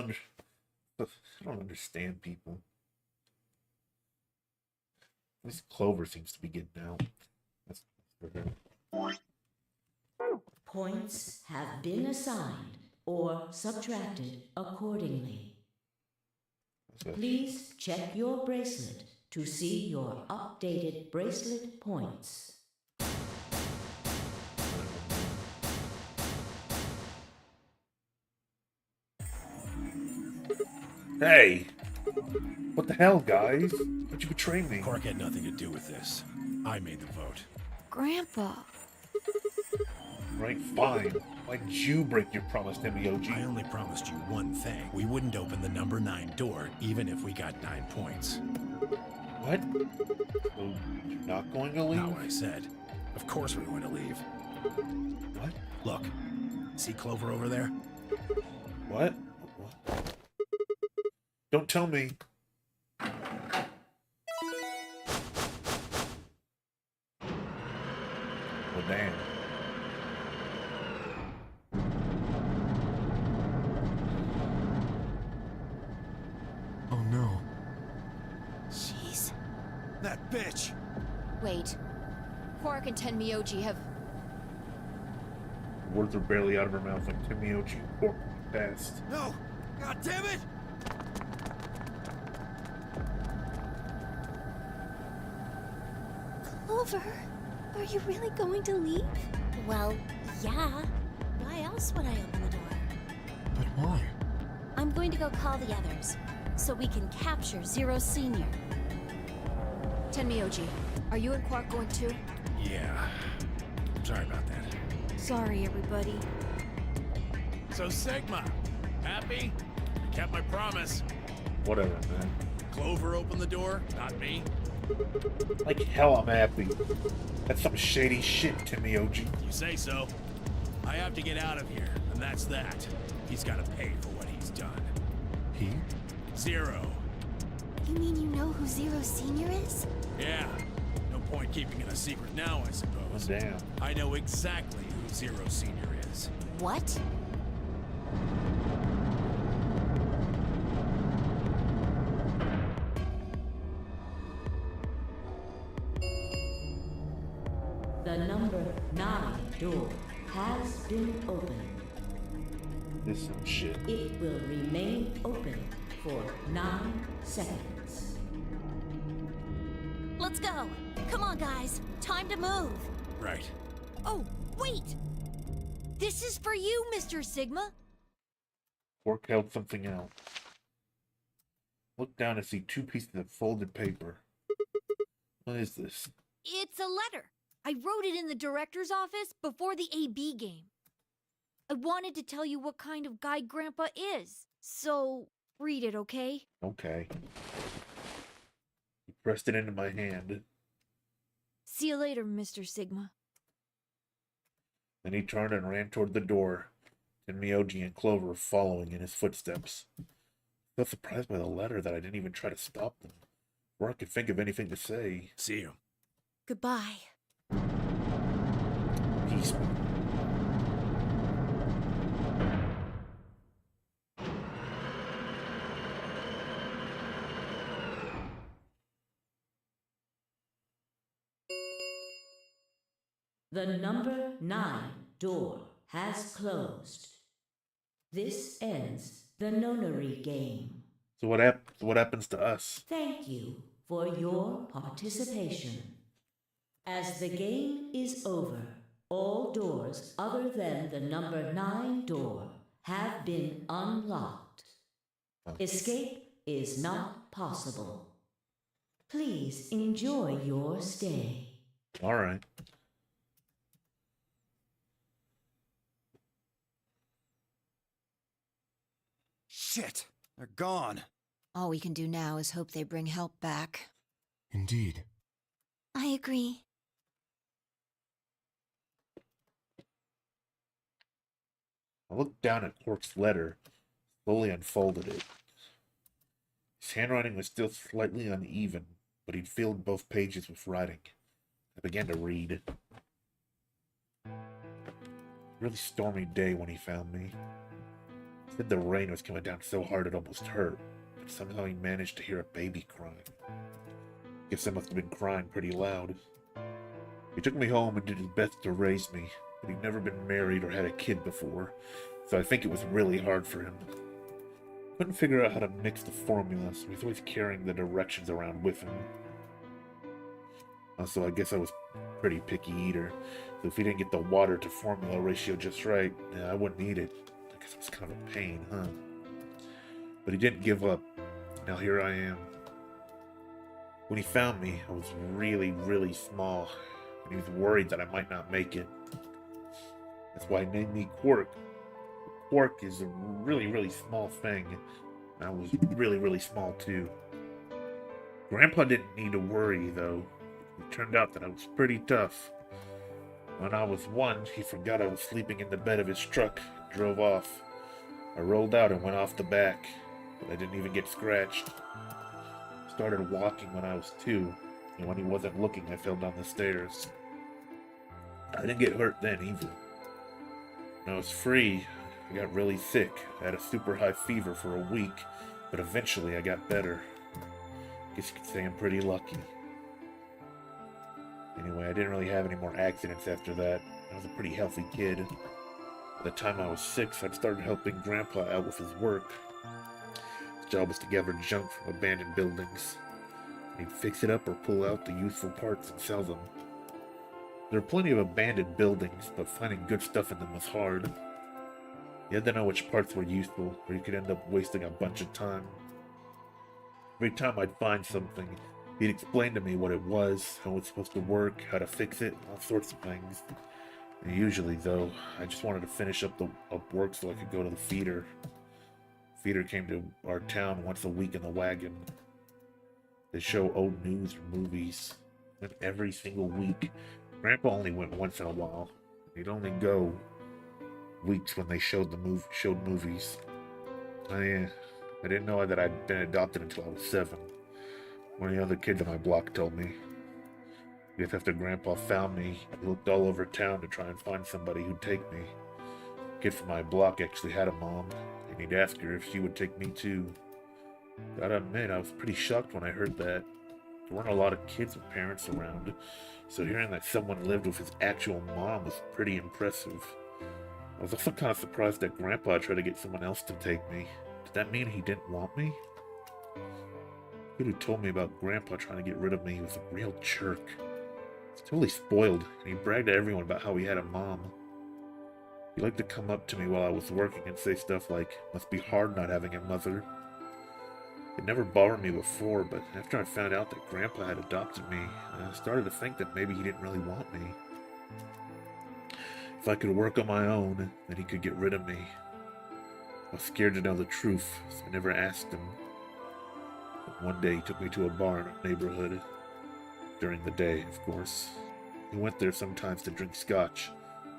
Speaker 1: understand people. This Clover seems to be getting out. That's for her.
Speaker 4: Points have been assigned or subtracted accordingly. Please check your bracelet to see your updated bracelet points.
Speaker 1: Hey! What the hell, guys? Why'd you betray me?
Speaker 2: Quark had nothing to do with this. I made the vote.
Speaker 3: Grandpa,
Speaker 1: Right, fine. Why'd you break your promise to me, OG?
Speaker 2: I only promised you one thing. We wouldn't open the number 9 door, even if we got 9 points.
Speaker 1: What? So you're not going to leave?
Speaker 2: Not what I said. Of course we want to leave.
Speaker 1: What?
Speaker 2: Look, see Clover over there?
Speaker 1: What? What? Don't tell me. Well, damn.
Speaker 6: Oh no.
Speaker 3: Jeez.
Speaker 5: That bitch!
Speaker 3: Wait. Quark and Tenmyoji have...
Speaker 1: Words are barely out of her mouth when Tenmyoji and Quark passed.
Speaker 5: No! God damn it!
Speaker 3: Clover, are you really going to leave?
Speaker 7: Well, yeah. Why else would I open the door?
Speaker 6: But why?
Speaker 7: I'm going to go call the others, so we can capture Zero Senior.
Speaker 3: Tenmyoji, are you and Quark going too?
Speaker 2: Yeah. Sorry about that.
Speaker 3: Sorry, everybody.
Speaker 2: So Sigma, happy? I kept my promise.
Speaker 1: Whatever, man.
Speaker 2: Clover opened the door, not me.
Speaker 1: Like hell I'm happy. That's some shady shit, Tenmyoji.
Speaker 2: You say so. I have to get out of here, and that's that. He's got to pay for what he's done.
Speaker 6: He?
Speaker 2: Zero.
Speaker 3: You mean you know who Zero Senior is?
Speaker 2: Yeah. No point keeping it a secret now, I
Speaker 1: Oh,
Speaker 2: suppose.
Speaker 1: damn.
Speaker 2: I know exactly who Zero Senior is.
Speaker 3: What?
Speaker 4: The number 9 door has been opened.
Speaker 1: This is some shit.
Speaker 4: It will remain open for 9 seconds.
Speaker 7: Let's go! Come on, guys. Time to move.
Speaker 2: Right.
Speaker 7: Oh, wait! This is for you, Mr. Sigma.
Speaker 1: Quark held something out. Looked down to see 2 pieces of folded paper. What is this?
Speaker 9: It's a letter. I wrote it in the director's office before the AB game. I wanted to tell you what kind of guy Grandpa is. So, read it, okay?
Speaker 1: Okay. He pressed it into my hand.
Speaker 9: See you later, Mr. Sigma.
Speaker 1: Then he turned and ran toward the door, and Myoji and Clover following in his footsteps. I was surprised by the letter that I didn't even try to stop them, or I could think of anything to say.
Speaker 2: See you.
Speaker 9: Goodbye.
Speaker 1: Peace.
Speaker 4: The number 9 door has closed. This ends the nonary game.
Speaker 1: So what happens to us?
Speaker 4: Thank you for your participation. As the game is over, all doors other than the number 9 door have been unlocked. Escape is not possible. Please enjoy your stay.
Speaker 1: All right.
Speaker 5: Shit! They're gone.
Speaker 3: All we can do now is hope they bring help back.
Speaker 6: Indeed.
Speaker 3: I agree.
Speaker 1: I looked down at Quark's letter, slowly unfolded it. His handwriting was still slightly uneven, but he'd filled both pages with writing. I began to read. Really stormy day when he found me. He said the rain was coming down so hard it almost hurt, but somehow he managed to hear a baby crying. Guess I must have been crying pretty loud. He took me home and did his best to raise me, but he'd never been married or had a kid before, so I think it was really hard for him. Couldn't figure out how to mix the formula, so he was always carrying the directions around with him. Also, I guess I was a pretty picky eater, so if he didn't get the water to formula ratio just right, I wouldn't eat it. I guess it was kind of a pain, huh? But he didn't give up. Now here I am. When he found me, I was really, really small, and he was worried that I might not make it. That's why I named me Quark. Quark is a really, really small thing. I was really, really small too. Grandpa didn't need to worry though. It turned out that I was pretty tough. When I was 1, he forgot I was sleeping in the bed of his truck and drove off. I rolled out and went off the back, but I didn't even get scratched. Started walking when I was 2, and when he wasn't looking, I fell down the stairs. I didn't get hurt then either. When I was free, I got really sick. I had a super high fever for a week, but eventually I got better. Guess you could say I'm pretty lucky. Anyway, I didn't really have any more accidents after that. I was a pretty healthy kid. By the time I was 6, I'd started helping Grandpa out with his work. His job was to gather junk from abandoned buildings. He'd fix it up or pull out the useful parts and sell them. There were plenty of abandoned buildings, but finding good stuff in them was hard. You had to know which parts were useful, or you could end up wasting a bunch of time. Every time I'd find something, he'd explain to me what it was, how it was supposed to work, how to fix it, all sorts of things. And usually, though, I just wanted to finish up work so I could go to the feeder. Feeder came to our town once a week in the wagon. They show old news or movies. Went every single week. Grandpa only went once in a while. He'd only go weeks when they showed movies. I didn't know that I'd been adopted until I was 7. One of the other kids on my block told me. I guess after Grandpa found me, he looked all over town to try and find somebody who'd take me. A kid from my block actually had a mom, and he'd ask her if she would take me too. Gotta admit, I was pretty shocked when I heard that. There weren't a lot of kids with parents around, so hearing that someone lived with his actual mom was pretty impressive. I was also kind of surprised that Grandpa tried to get someone else to take me. Did that mean he didn't want me? The kid who told me about Grandpa trying to get rid of me was a real jerk. He was totally spoiled, and he bragged to everyone about how he had a mom. He liked to come up to me while I was working and say stuff like, "Must be hard not having a mother." It never bothered me before, but after I found out that Grandpa had adopted me, I started to think that maybe he didn't really want me. If I could work on my own, then he could get rid of me. I was scared to know the truth, so I never asked him. But one day he took me to a bar in our neighborhood. During the day, of course. He went there sometimes to drink scotch,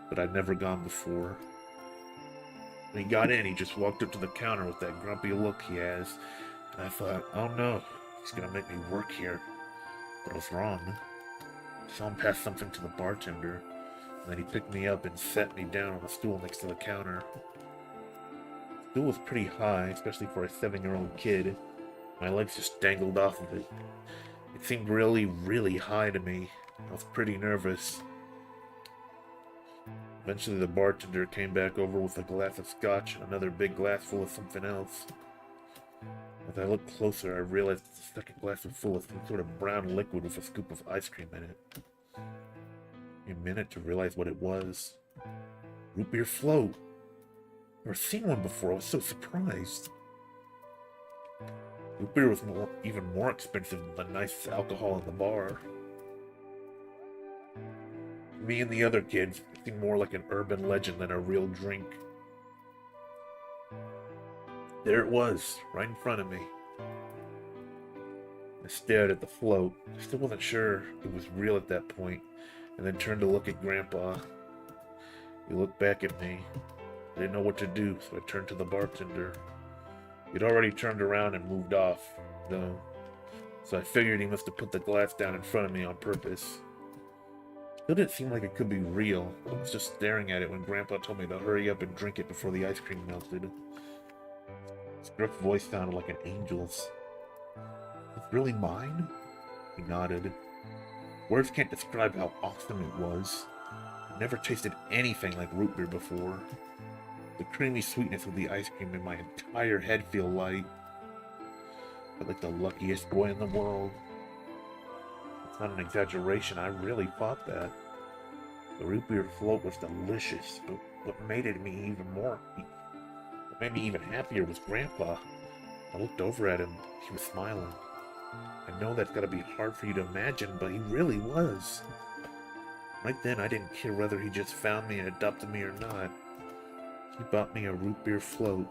Speaker 1: but I'd never gone before. When he got in, he just walked up to the counter with that grumpy look he has, and I thought, oh no, he's gonna make me work here. But I was wrong. I saw him pass something to the bartender, and then he picked me up and sat me down on a stool next to the counter. The stool was pretty high, especially for a 7-year-old kid. My legs just dangled off of it. It seemed really, really high to me. I was pretty nervous. Eventually the bartender came back over with a glass of scotch and another big glass full of something else. As I looked closer, I realized the second glass was full of some sort of brown liquid with a scoop of ice cream in it. It took me a minute to realize what it was. Root beer float. I've never seen one before. I was so surprised. Root beer was even more expensive than the nice alcohol in the bar. Me and the other kids, it seemed more like an urban legend than a real drink. There it was, right in front of me. I stared at the float. I still wasn't sure it was real at that point, and then turned to look at Grandpa. He looked back at me. I didn't know what to do, so I turned to the bartender. He'd already turned around and moved off, though, so I figured he must have put the glass down in front of me on purpose. Still didn't seem like it could be real. I was just staring at it when Grandpa told me to hurry up and drink it before the ice cream melted. His gruff voice sounded like an angel's. "It's really mine?" He nodded. Words can't describe how awesome it was. I'd never tasted anything like root beer before. The creamy sweetness of the ice cream made my entire head feel light. I felt like the luckiest boy in the world. It's not an exaggeration, I really thought that. The root beer float was delicious, but what made me even happier was Grandpa. I looked over at him. He was smiling. I know that's gotta be hard for you to imagine, but he really was. Right then, I didn't care whether he just found me and adopted me or not. He bought me a root beer float.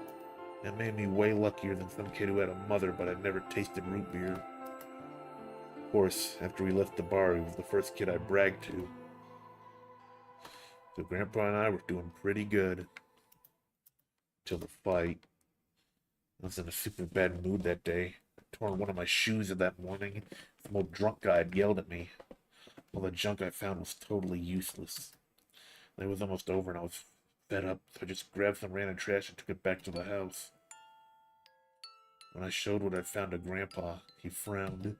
Speaker 1: That made me way luckier than some kid who had a mother but had never tasted root beer. Of course, after we left the bar, he was the first kid I bragged to. So Grandpa and I were doing pretty good. Till the fight. I was in a super bad mood that day. I tore one of my shoes that morning. Some old drunk guy had yelled at me. All the junk I found was totally useless. It was almost over and I was fed up, so I just grabbed some random trash and took it back to the house. When I showed what I found to Grandpa, he frowned.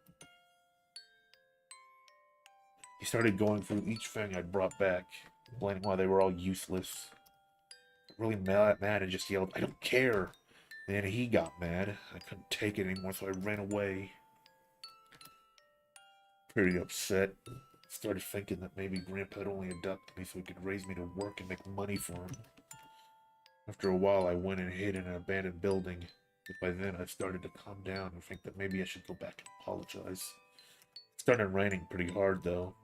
Speaker 1: He started going through each thing I'd brought back, complaining why they were all useless. Really mad and just yelled, "I don't care!" Then he got mad. I couldn't take it anymore, so I ran away. Pretty upset. Started thinking that maybe Grandpa had only adopted me so he could raise me to work and make money for him. After a while, I went and hid in an abandoned building. But by then, I started to calm down and think that maybe I should go back and apologize. It started raining pretty hard, though.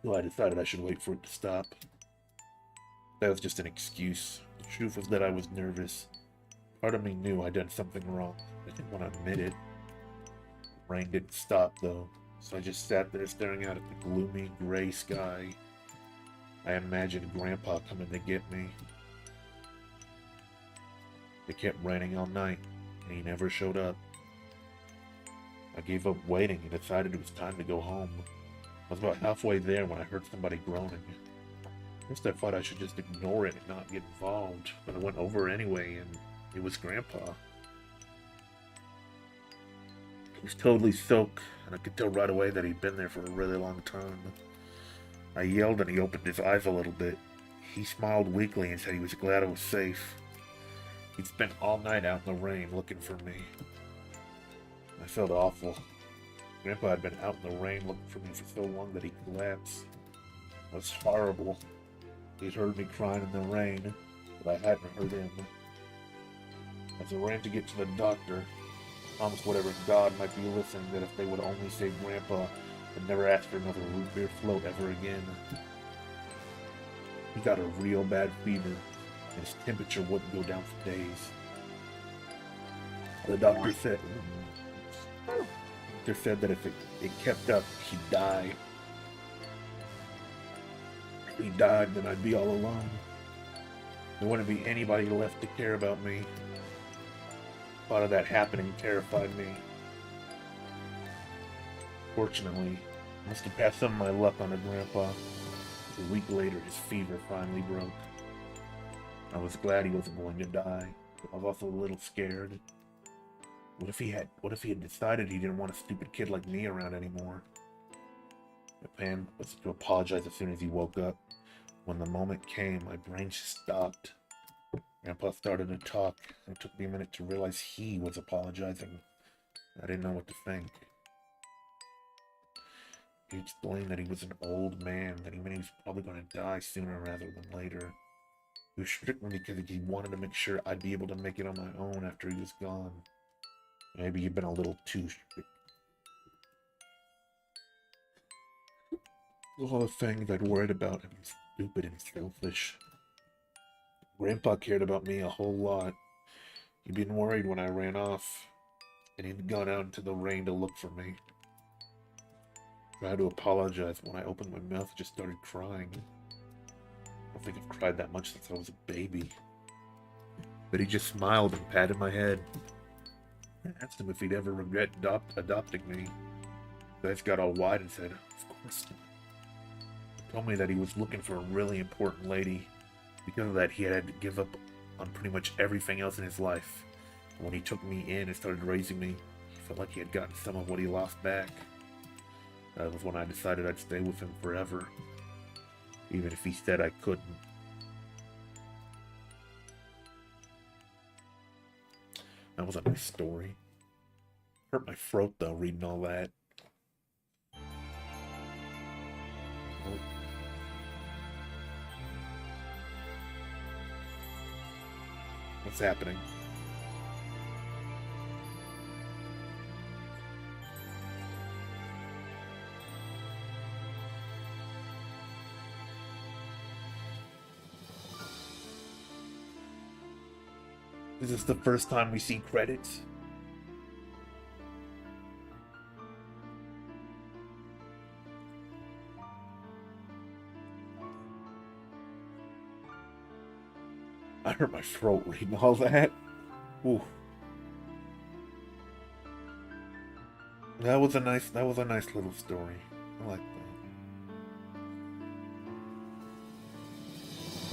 Speaker 1: So I decided I should wait for it to stop. That was just an excuse. The truth was that I was nervous. Part of me knew I'd done something wrong. I didn't want to admit it. The rain didn't stop, though. So I just sat there staring out at the gloomy, gray sky. I imagined Grandpa coming to get me. It kept raining all night, and he never showed up. I gave up waiting and decided it was time to go home. I was about halfway there when I heard somebody groaning. First I thought I should just ignore it and not get involved, but I went over anyway, and it was Grandpa. He was totally soaked, and I could tell right away that he'd been there for a really long time. I yelled and he opened his eyes a little bit. He smiled weakly and said he was glad I was safe. He'd spent all night out in the rain looking for me. I felt awful. Grandpa had been out in the rain looking for me for so long that he collapsed. It was horrible. He'd heard me crying in the rain, but I hadn't heard him. As I ran to get to the doctor, I promised whatever God might be listening that if they would only save Grandpa, I'd never ask for another root beer float ever again. He got a real bad fever, and his temperature wouldn't go down for days. The doctor said that if it kept up, he'd die. If he died, then I'd be all alone. There wouldn't be anybody left to care about me. Thought of that happening terrified me. Fortunately, I must have passed some of my luck on to Grandpa. A week later, his fever finally broke. I was glad he wasn't going to die, but I was also a little scared. What if he had decided he didn't want a stupid kid like me around anymore? My plan was to apologize as soon as he woke up. When the moment came, my brain just stopped. Grandpa started to talk, and it took me a minute to realize he was apologizing. I didn't know what to think. He explained that he was an old man, that he meant he was probably going to die sooner rather than later. He was strict with me because he wanted to make sure I'd be able to make it on my own after he was gone. Maybe he'd been a little too strict. All the things I'd worried about him was stupid and selfish. Grandpa cared about me a whole lot. He'd been worried when I ran off, and he'd gone out into the rain to look for me. I tried to apologize. When I opened my mouth, I just started crying. I don't think I've cried that much since I was a baby. But he just smiled and patted my head. I asked him if he'd ever regret adopting me. His eyes got all wide and said, "Of course not." He told me that he was looking for a really important lady. Because of that, he had to give up on pretty much everything else in his life. And when he took me in and started raising me, he felt like he had gotten some of what he lost back. That was when I decided I'd stay with him forever, even if he said I couldn't. That was a nice story. Hurt my throat though, reading all that. Oh. What's happening? Is this the first time we see credits? I hurt my throat reading all that. Ooh. That was a nice little story. I like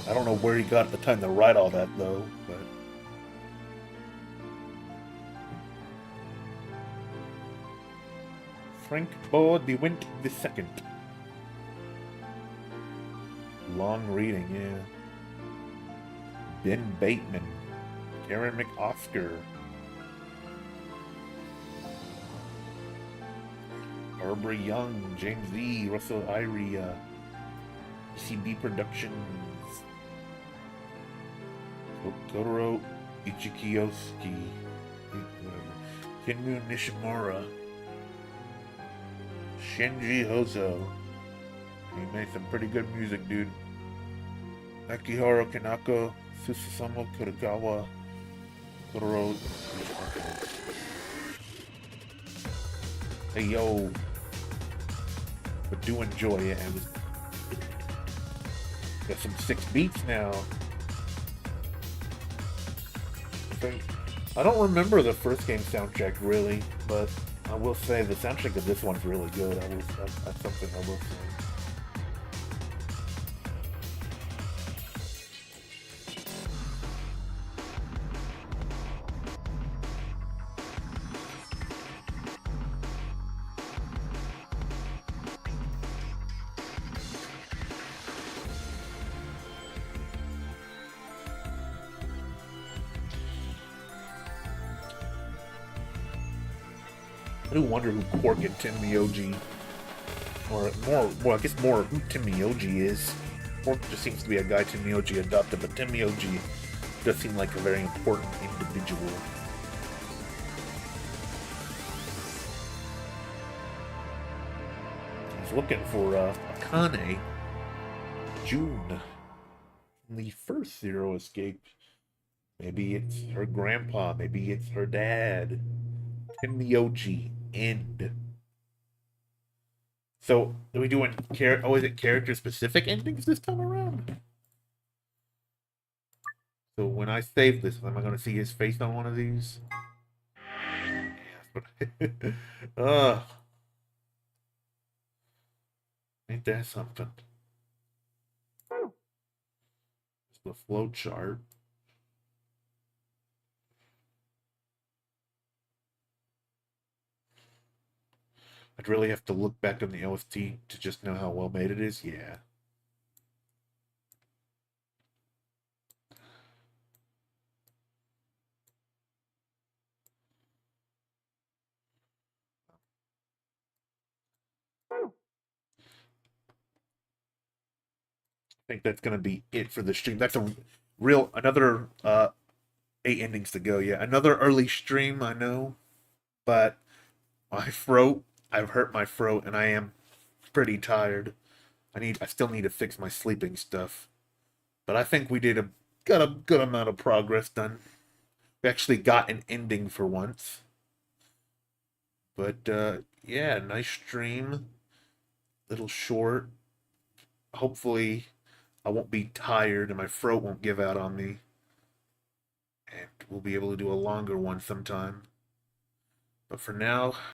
Speaker 1: that. I don't know where he got the time to write all that though, but Frank Bo de Wint II. Long reading, yeah. Ben Bateman, Karen McOsker, Barbara Young, James Lee, Russell Irie, ECB Productions, Kotaro Ichikiyoski, Kenmu Nishimura, Shinji Hozo. He made some pretty good music, dude. Akihiro Kanako, Susumu Kurokawa, Kotaro. Hey yo, but do enjoy it. And got some 6 beats now. I don't remember the first game soundtrack really, but I will say the soundtrack of this one's really good. That's something I will say. I do wonder who Quark and Tim Mioji, or more, I guess more who Tim Mioji is. Quark just seems to be a guy Tim Mioji adopted, but Tim Mioji does seem like a very important individual. He's looking for Akane June, the first Zero Escape. Maybe it's her grandpa, maybe it's her dad. Tim Mioji. End. So, are we doing is it character-specific endings this time around? So when I save this, am I going to see his face on one of these? Yes, but ain't that something? It's the flow chart. I'd really have to look back on the OST to just know how well made it is. Yeah. I think that's gonna be it for the stream. That's another 8 endings to go. Yeah, another early stream. I know, but my throat. I've hurt my throat, and I am pretty tired. I still need to fix my sleeping stuff. But I think we got a good amount of progress done. We actually got an ending for once. But yeah, nice stream. Little short. Hopefully I won't be tired and my throat won't give out on me. And we'll be able to do a longer one sometime. But for now,